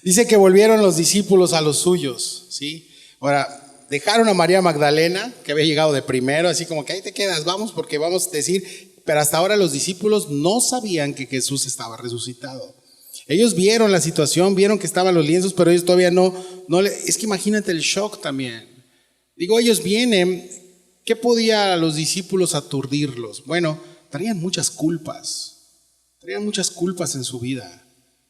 S4: Dice que volvieron los discípulos a los suyos, ¿sí? Ahora, dejaron a María Magdalena, que había llegado de primero, así como que ahí te quedas, vamos, porque vamos a decir, pero hasta ahora los discípulos no sabían que Jesús estaba resucitado. Ellos vieron la situación, vieron que estaban los lienzos, pero ellos todavía es que imagínate el shock también. Digo, ellos vienen, ¿qué podía a los discípulos aturdirlos? Bueno, traían muchas culpas en su vida.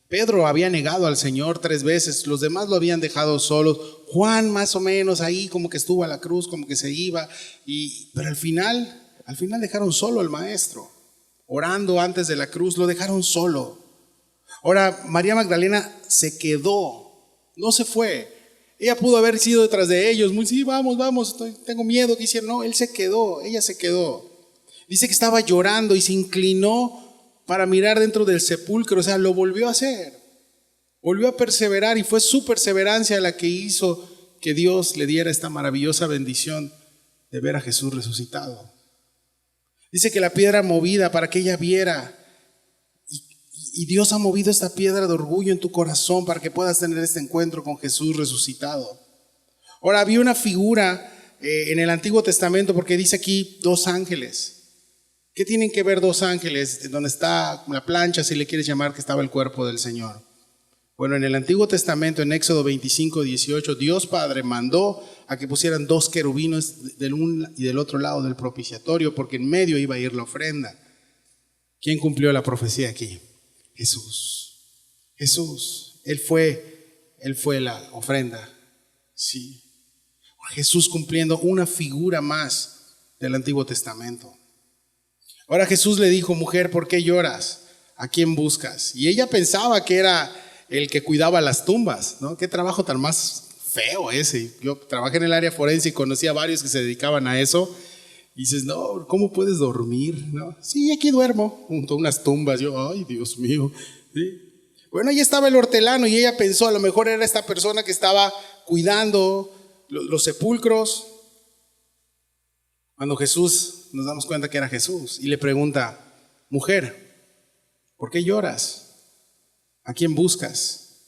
S4: Pedro había negado al Señor 3 veces, los demás lo habían dejado solos. Juan más o menos ahí como que estuvo a la cruz, como que se iba, pero al final dejaron solo al maestro. Orando antes de la cruz, lo dejaron solo. Ahora, María Magdalena se quedó, no se fue. Ella pudo haber sido detrás de ellos, muy sí, vamos, tengo miedo que hicieron. No, ella se quedó. Dice que estaba llorando y se inclinó para mirar dentro del sepulcro, o sea, lo volvió a hacer. Volvió a perseverar y fue su perseverancia la que hizo que Dios le diera esta maravillosa bendición de ver a Jesús resucitado. Dice que la piedra movida para que ella viera, y Dios ha movido esta piedra de orgullo en tu corazón para que puedas tener este encuentro con Jesús resucitado. Ahora, había una figura en el Antiguo Testamento, porque dice aquí 2 ángeles. ¿Qué tienen que ver 2 ángeles? Donde está la plancha, si le quieres llamar, que estaba el cuerpo del Señor. Bueno, en el Antiguo Testamento, en Éxodo 25:18, Dios Padre mandó a que pusieran 2 querubines del un y del otro lado del propiciatorio, porque en medio iba a ir la ofrenda. ¿Quién cumplió la profecía aquí? Jesús. Él fue la ofrenda. Sí. Jesús cumpliendo una figura más del Antiguo Testamento. Ahora Jesús le dijo: mujer, ¿por qué lloras? ¿A quién buscas? Y ella pensaba que era el que cuidaba las tumbas, ¿no? Qué trabajo tan más feo ese. Yo trabajé en el área forense y conocí a varios que se dedicaban a eso. Y dices, no, ¿cómo puedes dormir? ¿No? Sí, aquí duermo junto a unas tumbas. Yo, ay, Dios mío. ¿Sí? Bueno, ahí estaba el hortelano y ella pensó, a lo mejor era esta persona que estaba cuidando los sepulcros. Cuando Jesús, nos damos cuenta que era Jesús, y le pregunta: mujer, ¿por qué lloras? ¿A quién buscas?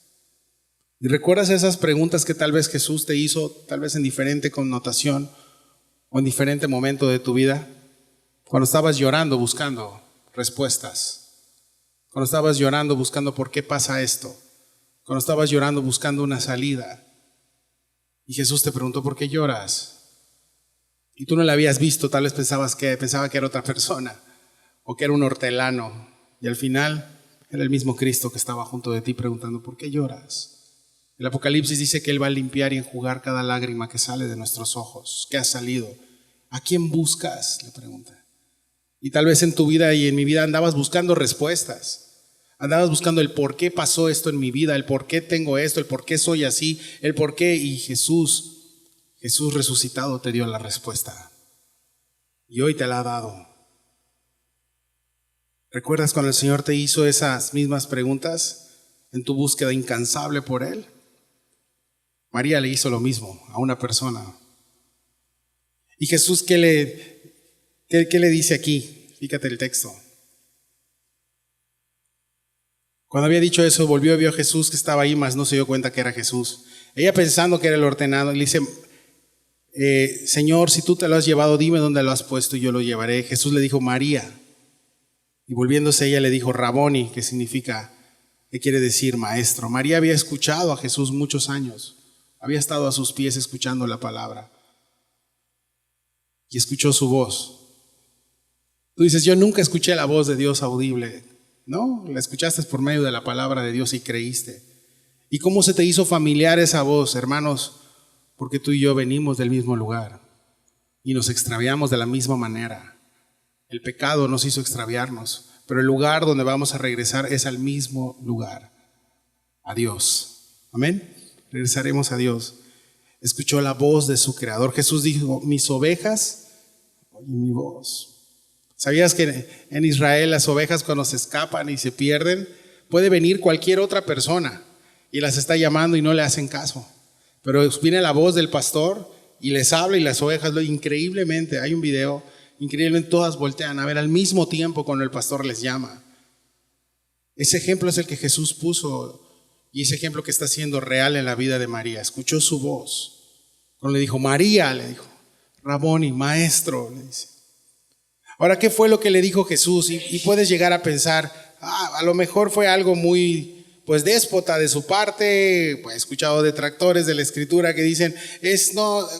S4: ¿Y recuerdas esas preguntas que tal vez Jesús te hizo, tal vez en diferente connotación o en diferente momento de tu vida? Cuando estabas llorando buscando respuestas, cuando estabas llorando buscando por qué pasa esto, cuando estabas llorando buscando una salida, y Jesús te preguntó: ¿por qué lloras? Y tú no la habías visto, tal vez pensaba que era otra persona, o que era un hortelano, y al final era el mismo Cristo que estaba junto de ti preguntando: ¿por qué lloras? El Apocalipsis dice que Él va a limpiar y enjugar cada lágrima que sale de nuestros ojos, que ha salido. ¿A quién buscas?, le pregunta. Y tal vez en tu vida y en mi vida andabas buscando respuestas, andabas buscando el por qué pasó esto en mi vida, el por qué tengo esto, el por qué soy así, el por qué, y Jesús resucitado te dio la respuesta. Y hoy te la ha dado. ¿Recuerdas cuando el Señor te hizo esas mismas preguntas en tu búsqueda incansable por Él? María le hizo lo mismo a una persona. ¿Y Jesús qué le dice aquí? Fíjate el texto. Cuando había dicho eso, volvió y vio a Jesús que estaba ahí, mas no se dio cuenta que era Jesús. Ella, pensando que era el hortelano, le dice: Señor, si tú te lo has llevado, dime dónde lo has puesto y yo lo llevaré. Jesús le dijo: María. Y volviéndose ella le dijo: Raboni, que significa, que quiere decir maestro. María había escuchado a Jesús muchos años, había estado a sus pies escuchando la palabra y escuchó su voz. Tú dices: yo nunca escuché la voz de Dios audible. No, la escuchaste por medio de la palabra de Dios y creíste. ¿Y cómo se te hizo familiar esa voz, hermanos? Porque tú y yo venimos del mismo lugar y nos extraviamos de la misma manera. El pecado nos hizo extraviarnos, pero el lugar donde vamos a regresar es al mismo lugar, a Dios. Amén. Regresaremos a Dios. Escuchó la voz de su creador. Jesús dijo: mis ovejas oyen mi voz. ¿Sabías que en Israel las ovejas, cuando se escapan y se pierden, puede venir cualquier otra persona y las está llamando y no le hacen caso? Pero viene la voz del pastor y les habla, y las ovejas, increíblemente, hay un video, increíblemente todas voltean a ver al mismo tiempo cuando el pastor les llama. Ese ejemplo es el que Jesús puso y ese ejemplo que está siendo real en la vida de María. Escuchó su voz. Cuando le dijo, María, le dijo, Raboni, maestro, le dice. Ahora, ¿qué fue lo que le dijo Jesús? Y puedes llegar a pensar, a lo mejor fue algo muy, pues, déspota de su parte. Pues, he escuchado detractores de la Escritura que dicen,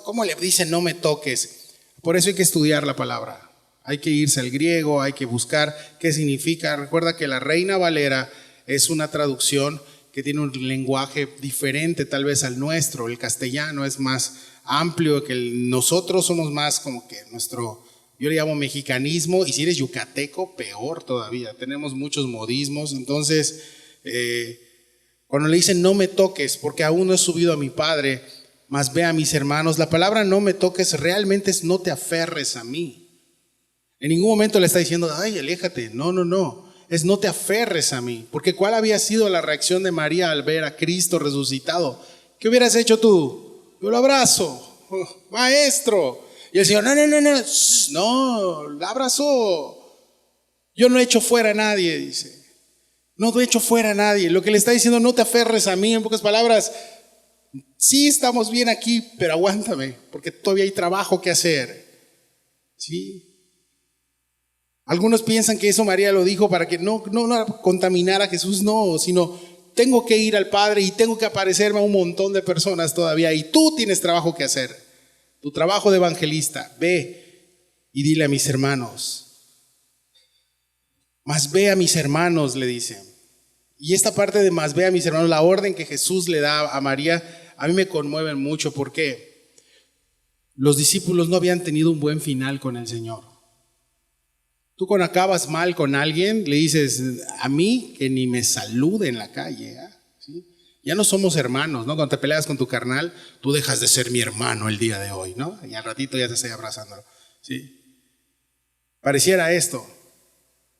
S4: ¿cómo le dicen no me toques? Por eso hay que estudiar la palabra. Hay que irse al griego, hay que buscar qué significa. Recuerda que la Reina Valera es una traducción que tiene un lenguaje diferente tal vez al nuestro. El castellano es más amplio que nosotros somos más como que yo le llamo mexicanismo, y si eres yucateco, peor todavía. Tenemos muchos modismos. Entonces, cuando le dicen no me toques, porque aún no he subido a mi Padre, mas ve a mis hermanos, la palabra no me toques realmente es no te aferres a mí. En ningún momento le está diciendo, ay, aléjate. No. Es no te aferres a mí. Porque ¿cuál había sido la reacción de María al ver a Cristo resucitado? ¿Qué hubieras hecho tú? Yo lo abrazo. Maestro. Y el Señor, no, la abrazó. Yo no he hecho fuera a nadie, dice. No he hecho fuera a nadie. Lo que le está diciendo, no te aferres a mí, en pocas palabras, sí estamos bien aquí, pero aguántame, porque todavía hay trabajo que hacer. ¿Sí? Algunos piensan que eso María lo dijo para que no contaminara a Jesús, no, sino tengo que ir al Padre y tengo que aparecerme a un montón de personas todavía y tú tienes trabajo que hacer. Tu trabajo de evangelista, ve y dile a mis hermanos. Más ve a mis hermanos, le dice. Y esta parte de más ve a mis hermanos, la orden que Jesús le da a María, a mí me conmueve mucho porque los discípulos no habían tenido un buen final con el Señor. Tú cuando acabas mal con alguien, le dices, a mí que ni me salude en la calle. ¿Sí? Ya no somos hermanos, ¿no? Cuando te peleas con tu carnal, tú dejas de ser mi hermano el día de hoy, ¿no? Y al ratito ya te estoy abrazándolo. ¿Sí? Pareciera esto.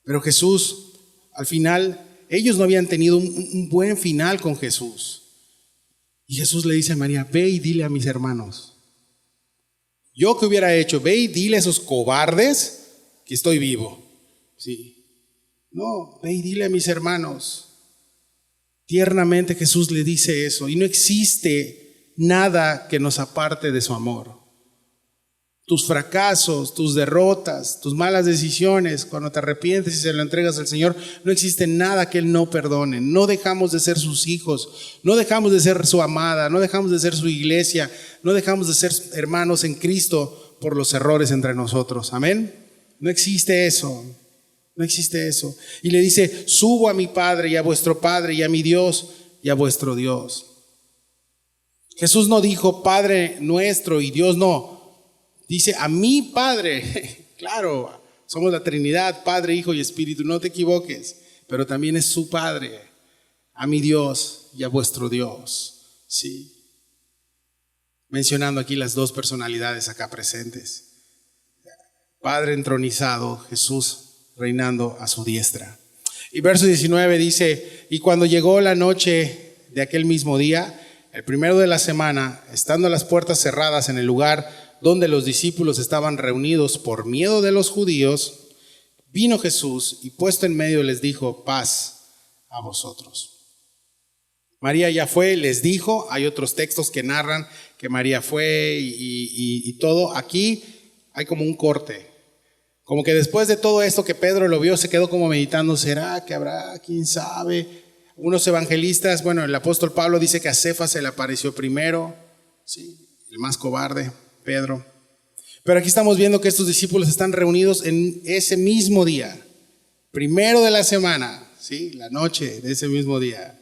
S4: Pero Jesús, al final, ellos no habían tenido un buen final con Jesús. Y Jesús le dice a María, ve y dile a mis hermanos. ¿Yo qué hubiera hecho? Ve y dile a esos cobardes que estoy vivo. Sí. No, ve y dile a mis hermanos. Tiernamente Jesús le dice eso. Y no existe nada que nos aparte de su amor. Tus fracasos, tus derrotas, tus malas decisiones, cuando te arrepientes y se lo entregas al Señor, no existe nada que Él no perdone. No dejamos de ser sus hijos, no dejamos de ser su amada, no dejamos de ser su iglesia, no dejamos de ser hermanos en Cristo por los errores entre nosotros. Amén. No existe eso, no existe eso. Y le dice, subo a mi Padre y a vuestro Padre y a mi Dios y a vuestro Dios. Jesús no dijo Padre nuestro y Dios no. Dice a mi Padre. Claro, somos la Trinidad, Padre, Hijo y Espíritu, no te equivoques. Pero también es su Padre, a mi Dios y a vuestro Dios. Sí. Mencionando aquí las dos personalidades acá presentes. Padre entronizado, Jesús reinando a su diestra. Y verso 19 dice, y cuando llegó la noche de aquel mismo día, el primero de la semana, estando las puertas cerradas en el lugar donde los discípulos estaban reunidos por miedo de los judíos, vino Jesús y puesto en medio les dijo, paz a vosotros. María ya fue, les dijo, hay otros textos que narran que María fue y todo. Aquí hay como un corte. Como que después de todo esto que Pedro lo vio, se quedó como meditando, ¿será que habrá? ¿Quién sabe? Unos evangelistas, bueno, el apóstol Pablo dice que a Cefas se le apareció primero, ¿sí? El más cobarde, Pedro. Pero aquí estamos viendo que estos discípulos están reunidos en ese mismo día, primero de la semana, ¿sí? La noche de ese mismo día.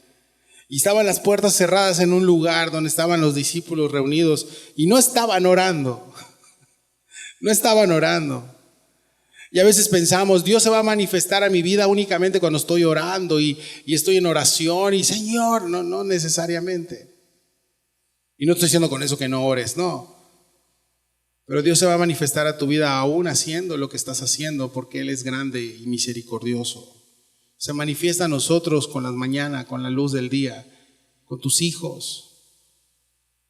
S4: Y estaban las puertas cerradas en un lugar donde estaban los discípulos reunidos y no estaban orando. No estaban orando. Y a veces pensamos, Dios se va a manifestar a mi vida únicamente cuando estoy orando y estoy en oración y Señor, no necesariamente. Y no estoy diciendo con eso que no ores, no. Pero Dios se va a manifestar a tu vida aún haciendo lo que estás haciendo porque Él es grande y misericordioso. Se manifiesta a nosotros con las mañanas, con la luz del día, con tus hijos,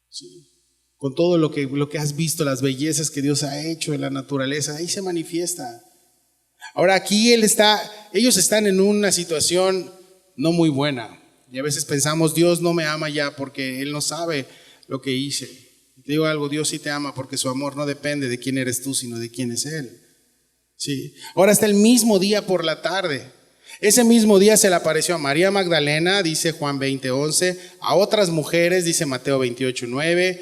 S4: ¿sí? Con todo lo que has visto, las bellezas que Dios ha hecho en la naturaleza, ahí se manifiesta. Ahora aquí ellos están en una situación no muy buena. Y a veces pensamos, Dios no me ama ya porque Él no sabe lo que hice. Te digo algo, Dios sí te ama porque su amor no depende de quién eres tú, sino de quién es Él. Sí. Ahora está el mismo día por la tarde. Ese mismo día se le apareció a María Magdalena, dice Juan 20:11, a otras mujeres, dice Mateo 28:9,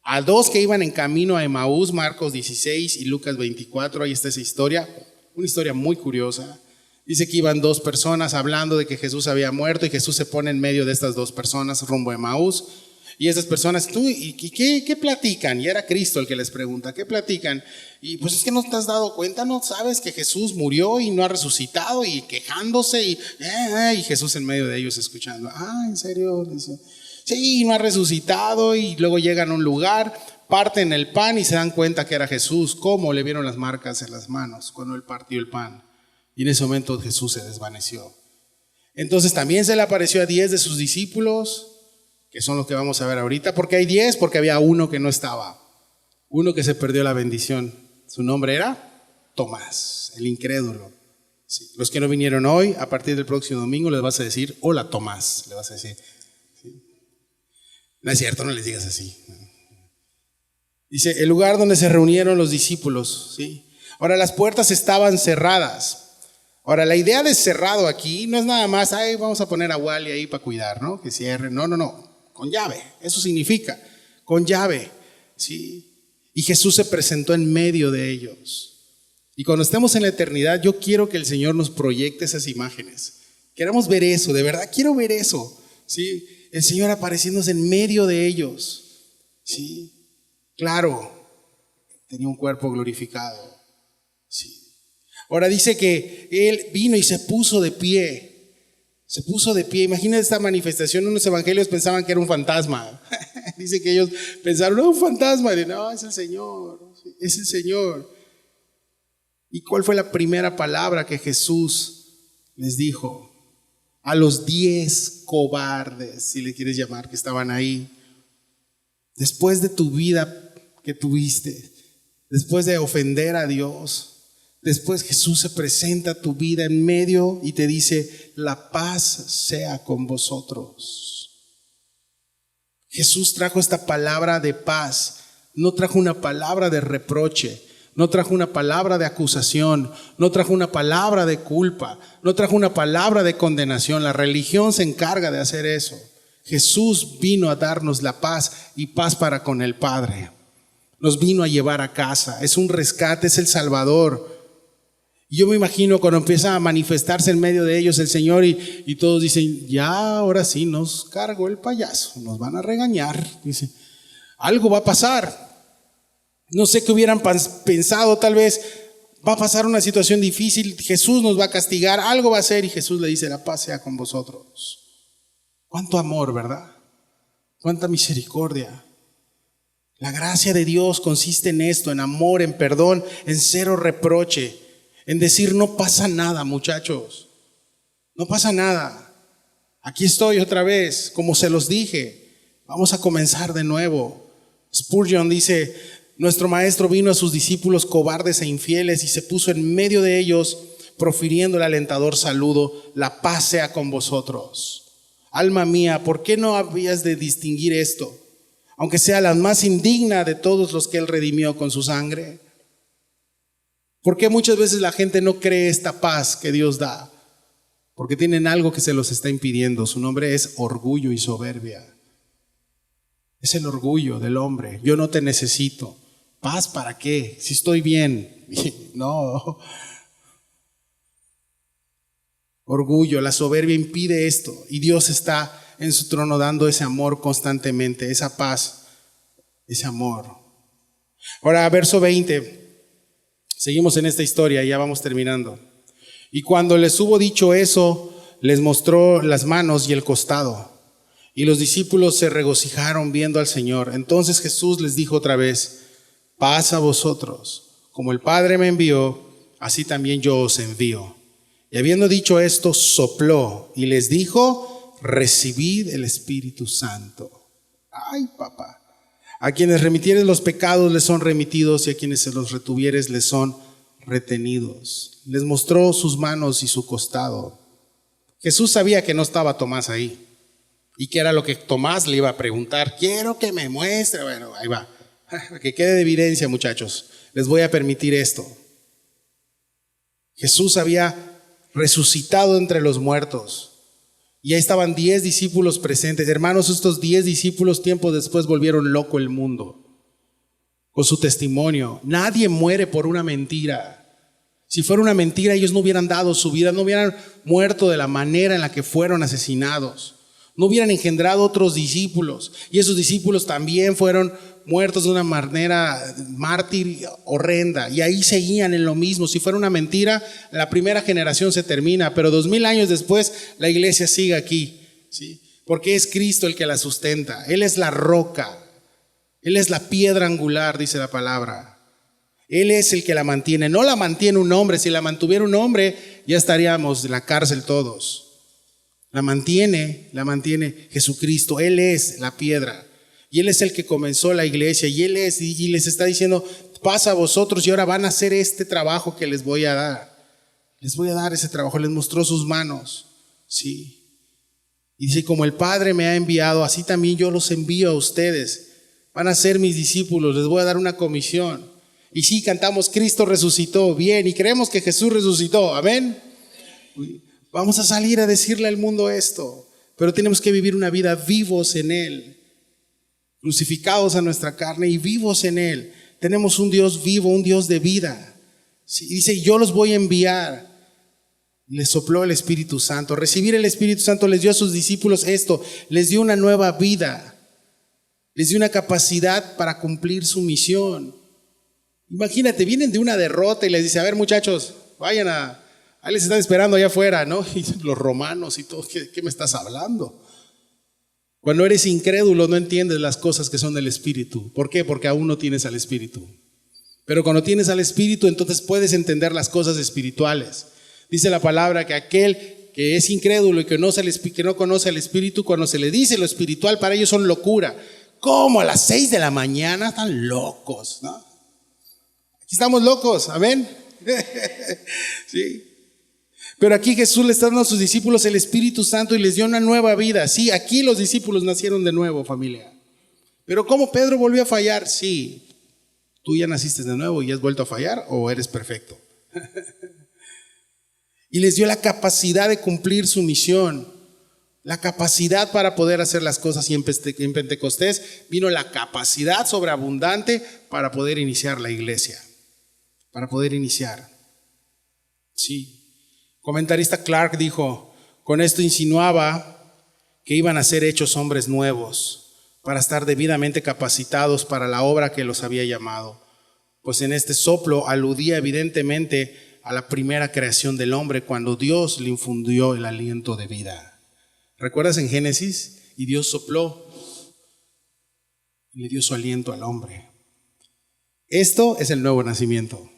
S4: a dos que iban en camino a Emaús, Marcos 16 y Lucas 24, ahí está esa historia, una historia muy curiosa. Dice que iban dos personas hablando de que Jesús había muerto y Jesús se pone en medio de estas dos personas rumbo a Emaús. Y esas personas, ¿qué platican? Y era Cristo el que les pregunta, ¿qué platican? Y pues es que no te has dado cuenta, ¿no sabes que Jesús murió y no ha resucitado? Y quejándose y Jesús en medio de ellos escuchando. ¿En serio? Dice, sí, no ha resucitado. Y luego llegan a un lugar, parten el pan y se dan cuenta que era Jesús. ¿Cómo? Le vieron las marcas en las manos cuando él partió el pan. Y en ese momento Jesús se desvaneció. Entonces también se le apareció a 10 de sus discípulos, que son los que vamos a ver ahorita. ¿Por qué hay 10? Porque había uno que no estaba, uno que se perdió la bendición. Su nombre era Tomás, el incrédulo. Sí. Los que no vinieron hoy, a partir del próximo domingo les vas a decir, hola Tomás, le vas a decir. Sí. No es cierto, no les digas así. Dice, el lugar donde se reunieron los discípulos. ¿Sí? Ahora las puertas estaban cerradas. Ahora la idea de cerrado aquí no es nada más, vamos a poner a Wally ahí para cuidar, ¿no? Que cierre. No. Con llave, eso significa, con llave, ¿sí? Y Jesús se presentó en medio de ellos. Y cuando estemos en la eternidad, yo quiero que el Señor nos proyecte esas imágenes. Queremos ver eso, de verdad quiero ver eso, ¿sí? El Señor apareciéndose en medio de ellos, ¿sí? Claro, tenía un cuerpo glorificado, ¿sí? Ahora dice que Él vino y se puso de pie. Se puso de pie. Imagínate esta manifestación. Unos evangelios pensaban que era un fantasma. Dice que ellos pensaron, no, un fantasma. No, es el Señor. Es el Señor. ¿Y cuál fue la primera palabra que Jesús les dijo? A los 10 cobardes, si le quieres llamar, que estaban ahí. Después de tu vida que tuviste, después de ofender a Dios, después Jesús se presenta a tu vida en medio y te dice, la paz sea con vosotros. Jesús trajo esta palabra de paz, no trajo una palabra de reproche, no trajo una palabra de acusación, no trajo una palabra de culpa, no trajo una palabra de condenación. La religión se encarga de hacer eso. Jesús vino a darnos la paz y paz para con el Padre. Nos vino a llevar a casa, es un rescate, es el Salvador. Yo me imagino cuando empieza a manifestarse en medio de ellos el Señor y todos dicen, ya ahora sí nos cargó el payaso, nos van a regañar. Dice, algo va a pasar. No sé qué hubieran pensado, tal vez va a pasar una situación difícil, Jesús nos va a castigar, algo va a hacer y Jesús le dice, la paz sea con vosotros. Cuánto amor, ¿verdad? Cuánta misericordia. La gracia de Dios consiste en esto, en amor, en perdón, en cero reproche. En decir, no pasa nada, muchachos, no pasa nada. Aquí estoy otra vez, como se los dije, vamos a comenzar de nuevo. Spurgeon dice, nuestro maestro vino a sus discípulos cobardes e infieles y se puso en medio de ellos, profiriendo el alentador saludo, la paz sea con vosotros. Alma mía, ¿por qué no habías de distinguir esto? Aunque sea la más indigna de todos los que Él redimió con su sangre. ¿Por qué muchas veces la gente no cree esta paz que Dios da? Porque tienen algo que se los está impidiendo. Su nombre es orgullo y soberbia. Es el orgullo del hombre. Yo no te necesito. ¿Paz para qué? Si estoy bien. No. Orgullo, la soberbia impide esto. Y Dios está en su trono dando ese amor constantemente, esa paz, ese amor. Ahora, verso 20. Seguimos en esta historia y ya vamos terminando. Y cuando les hubo dicho eso, les mostró las manos y el costado. Y los discípulos se regocijaron viendo al Señor. Entonces Jesús les dijo otra vez, paz a vosotros. Como el Padre me envió, así también yo os envío. Y habiendo dicho esto, sopló y les dijo, recibid el Espíritu Santo. Ay, papá. A quienes remitieres los pecados les son remitidos y a quienes se los retuvieres les son retenidos. Les mostró sus manos y su costado. Jesús sabía que no estaba Tomás ahí y que era lo que Tomás le iba a preguntar. Quiero que me muestre. Bueno, ahí va. Que quede de evidencia, muchachos. Les voy a permitir esto. Jesús había resucitado entre los muertos. Y ahí estaban 10 discípulos presentes. Hermanos, estos 10 discípulos tiempo después volvieron loco el mundo con su testimonio. Nadie muere por una mentira. Si fuera una mentira, ellos no hubieran dado su vida, no hubieran muerto de la manera en la que fueron asesinados. No hubieran engendrado otros discípulos. Y esos discípulos también fueron muertos de una manera mártir horrenda. Y ahí seguían en lo mismo. Si fuera una mentira, la primera generación se termina. Pero 2000 años después, la iglesia sigue aquí, ¿sí? Porque es Cristo el que la sustenta. Él es la roca. Él es la piedra angular, dice la palabra. Él es el que la mantiene. No la mantiene un hombre. Si la mantuviera un hombre, ya estaríamos en la cárcel todos. La mantiene Jesucristo. Él es la piedra. Y Él es el que comenzó la iglesia. Y Él es, y les está diciendo, pasa a vosotros y ahora van a hacer este trabajo que les voy a dar. Les voy a dar ese trabajo. Les mostró sus manos. Sí. Y dice, como el Padre me ha enviado, así también yo los envío a ustedes. Van a ser mis discípulos. Les voy a dar una comisión. Y sí, cantamos, Cristo resucitó. Bien. Y creemos que Jesús resucitó. Amén. Vamos a salir a decirle al mundo esto, pero tenemos que vivir una vida vivos en Él, crucificados a nuestra carne y vivos en Él. Tenemos un Dios vivo, un Dios de vida. Sí, dice, yo los voy a enviar. Les sopló el Espíritu Santo. Recibir el Espíritu Santo les dio a sus discípulos esto, les dio una nueva vida, les dio una capacidad para cumplir su misión. Imagínate, vienen de una derrota y les dice, a ver muchachos, vayan ahí les están esperando allá afuera, ¿no? Y los romanos y todo, ¿qué me estás hablando? Cuando eres incrédulo no entiendes las cosas que son del Espíritu. ¿Por qué? Porque aún no tienes al Espíritu. Pero cuando tienes al Espíritu, entonces puedes entender las cosas espirituales. Dice la palabra que aquel que es incrédulo y que no conoce al Espíritu, cuando se le dice lo espiritual, para ellos son locura. ¿Cómo? A las 6 de la mañana están locos, ¿no? Aquí estamos locos, amén. Sí. Pero aquí Jesús le está dando a sus discípulos el Espíritu Santo y les dio una nueva vida. Sí, aquí los discípulos nacieron de nuevo, familia. Pero ¿cómo Pedro volvió a fallar? Sí, tú ya naciste de nuevo y has vuelto a fallar o eres perfecto. Y les dio la capacidad de cumplir su misión, la capacidad para poder hacer las cosas. Y en Pentecostés vino la capacidad sobreabundante para poder iniciar la iglesia, para poder iniciar. Sí. Comentarista Clark dijo, con esto insinuaba que iban a ser hechos hombres nuevos para estar debidamente capacitados para la obra que los había llamado. Pues en este soplo aludía evidentemente a la primera creación del hombre cuando Dios le infundió el aliento de vida. ¿Recuerdas en Génesis? Y Dios sopló y le dio su aliento al hombre. Esto es el nuevo nacimiento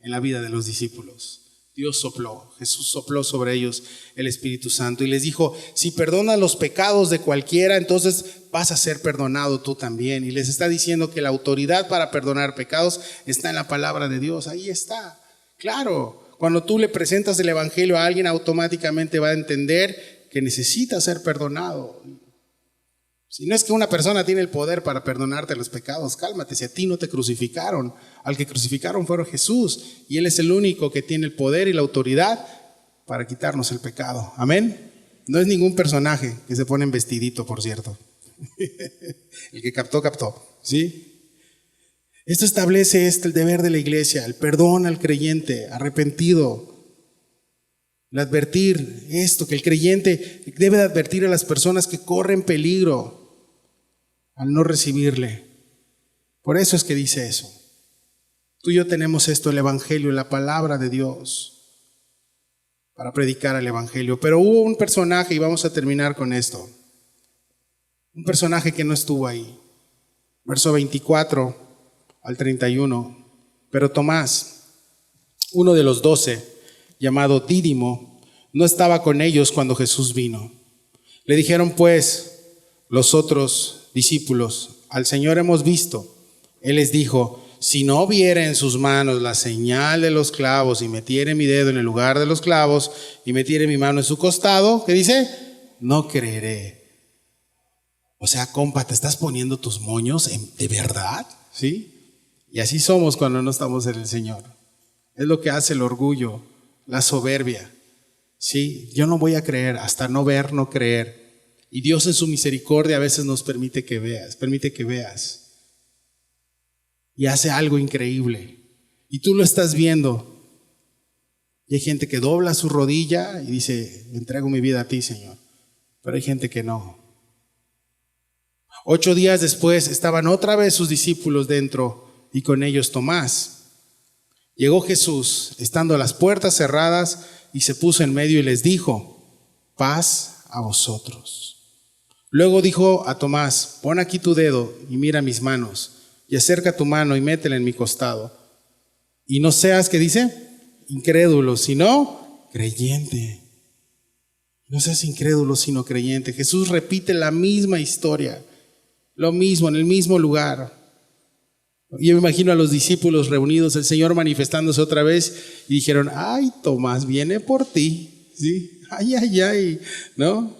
S4: en la vida de los discípulos. Dios sopló, Jesús sopló sobre ellos el Espíritu Santo y les dijo, si perdonas los pecados de cualquiera, entonces vas a ser perdonado tú también. Y les está diciendo que la autoridad para perdonar pecados está en la palabra de Dios. Ahí está, claro. Cuando tú le presentas el Evangelio a alguien, automáticamente va a entender que necesita ser perdonado. Si no es que una persona tiene el poder para perdonarte los pecados, cálmate, si a ti no te crucificaron, al que crucificaron fueron Jesús, y Él es el único que tiene el poder y la autoridad para quitarnos el pecado. Amén. No es ningún personaje que se pone en vestidito, por cierto. El que captó, ¿sí? Esto establece el deber de la iglesia, el perdón al creyente arrepentido. El advertir esto, que el creyente debe de advertir a las personas que corren peligro al no recibirle. Por eso es que dice eso. Tú y yo tenemos esto, el Evangelio, la palabra de Dios, para predicar el Evangelio. Pero hubo un personaje, y vamos a terminar con esto, un personaje que no estuvo ahí. Verso 24 al 31. Pero Tomás, uno de los 12, llamado Dídimo, no estaba con ellos cuando Jesús vino. Le dijeron pues los otros discípulos, al Señor hemos visto. Él les dijo, si no viere en sus manos la señal de los clavos y metiere mi dedo en el lugar de los clavos y metiere mi mano en su costado, ¿qué dice? No creeré. O sea, compa, ¿te estás poniendo tus moños de verdad? ¿Sí? Y así somos cuando no estamos en el Señor. Es lo que hace el orgullo, la soberbia. Sí, yo no voy a creer, hasta no ver, no creer. Y Dios en su misericordia a veces nos permite que veas. Y hace algo increíble. Y tú lo estás viendo. Y hay gente que dobla su rodilla y dice, entrego mi vida a ti, Señor. Pero hay gente que no. 8 días después estaban otra vez sus discípulos dentro y con ellos Tomás. Llegó Jesús, estando las puertas cerradas, y se puso en medio y les dijo, paz a vosotros. Luego dijo a Tomás, pon aquí tu dedo y mira mis manos, y acerca tu mano y métela en mi costado. Y no seas, ¿qué dice? Incrédulo, sino creyente. No seas incrédulo, sino creyente. Jesús repite la misma historia, lo mismo, en el mismo lugar. Yo me imagino a los discípulos reunidos, el Señor manifestándose otra vez, y dijeron, ay, Tomás, viene por ti. ¿Sí? Ay, ¿no?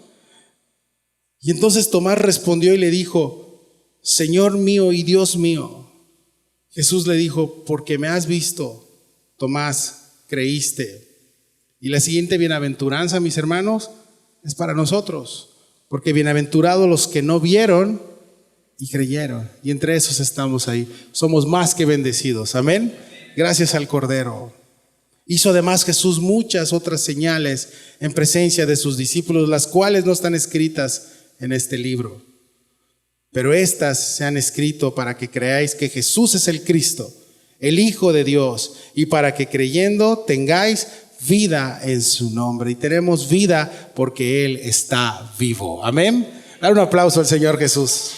S4: Y entonces Tomás respondió y le dijo, Señor mío y Dios mío. Jesús le dijo, porque me has visto, Tomás, creíste. Y la siguiente bienaventuranza, mis hermanos, es para nosotros, porque bienaventurados los que no vieron y creyeron, y entre esos estamos ahí. Somos más que bendecidos, amén. Gracias al Cordero. Hizo además Jesús muchas otras señales en presencia de sus discípulos, las cuales no están escritas en este libro, pero estas se han escrito para que creáis que Jesús es el Cristo, el Hijo de Dios, y para que creyendo tengáis vida en su nombre. Y tenemos vida porque Él está vivo, amén. Dar un aplauso al Señor Jesús.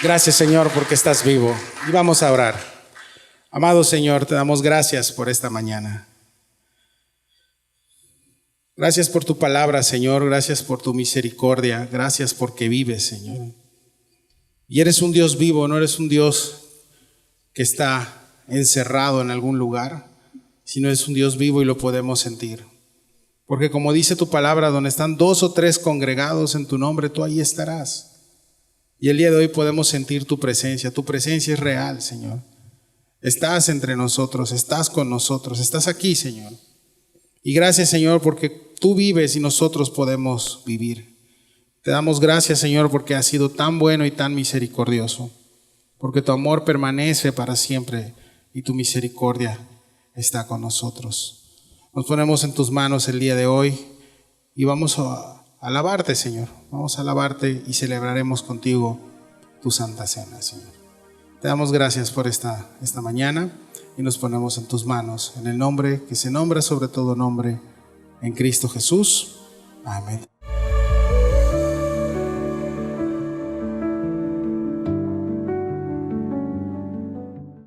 S4: Gracias, Señor, porque estás vivo. Y vamos a orar. Amado Señor, te damos gracias por esta mañana. Gracias por tu palabra, Señor. Gracias por tu misericordia. Gracias porque vives, Señor. Y eres un Dios vivo, no eres un Dios que está encerrado en algún lugar, sino es un Dios vivo y lo podemos sentir. Porque como dice tu palabra, donde están 2 o 3 congregados en tu nombre, tú ahí estarás. Y el día de hoy podemos sentir tu presencia. Tu presencia es real, Señor. Estás entre nosotros, estás con nosotros, estás aquí, Señor. Y gracias, Señor, porque tú vives y nosotros podemos vivir. Te damos gracias, Señor, porque has sido tan bueno y tan misericordioso. Porque tu amor permanece para siempre y tu misericordia está con nosotros. Nos ponemos en tus manos el día de hoy y vamos a alabarte, Señor. Vamos a alabarte y celebraremos contigo tu santa cena, Señor. Te damos gracias por esta mañana y nos ponemos en tus manos, en el nombre que se nombra sobre todo nombre, en Cristo Jesús. Amén.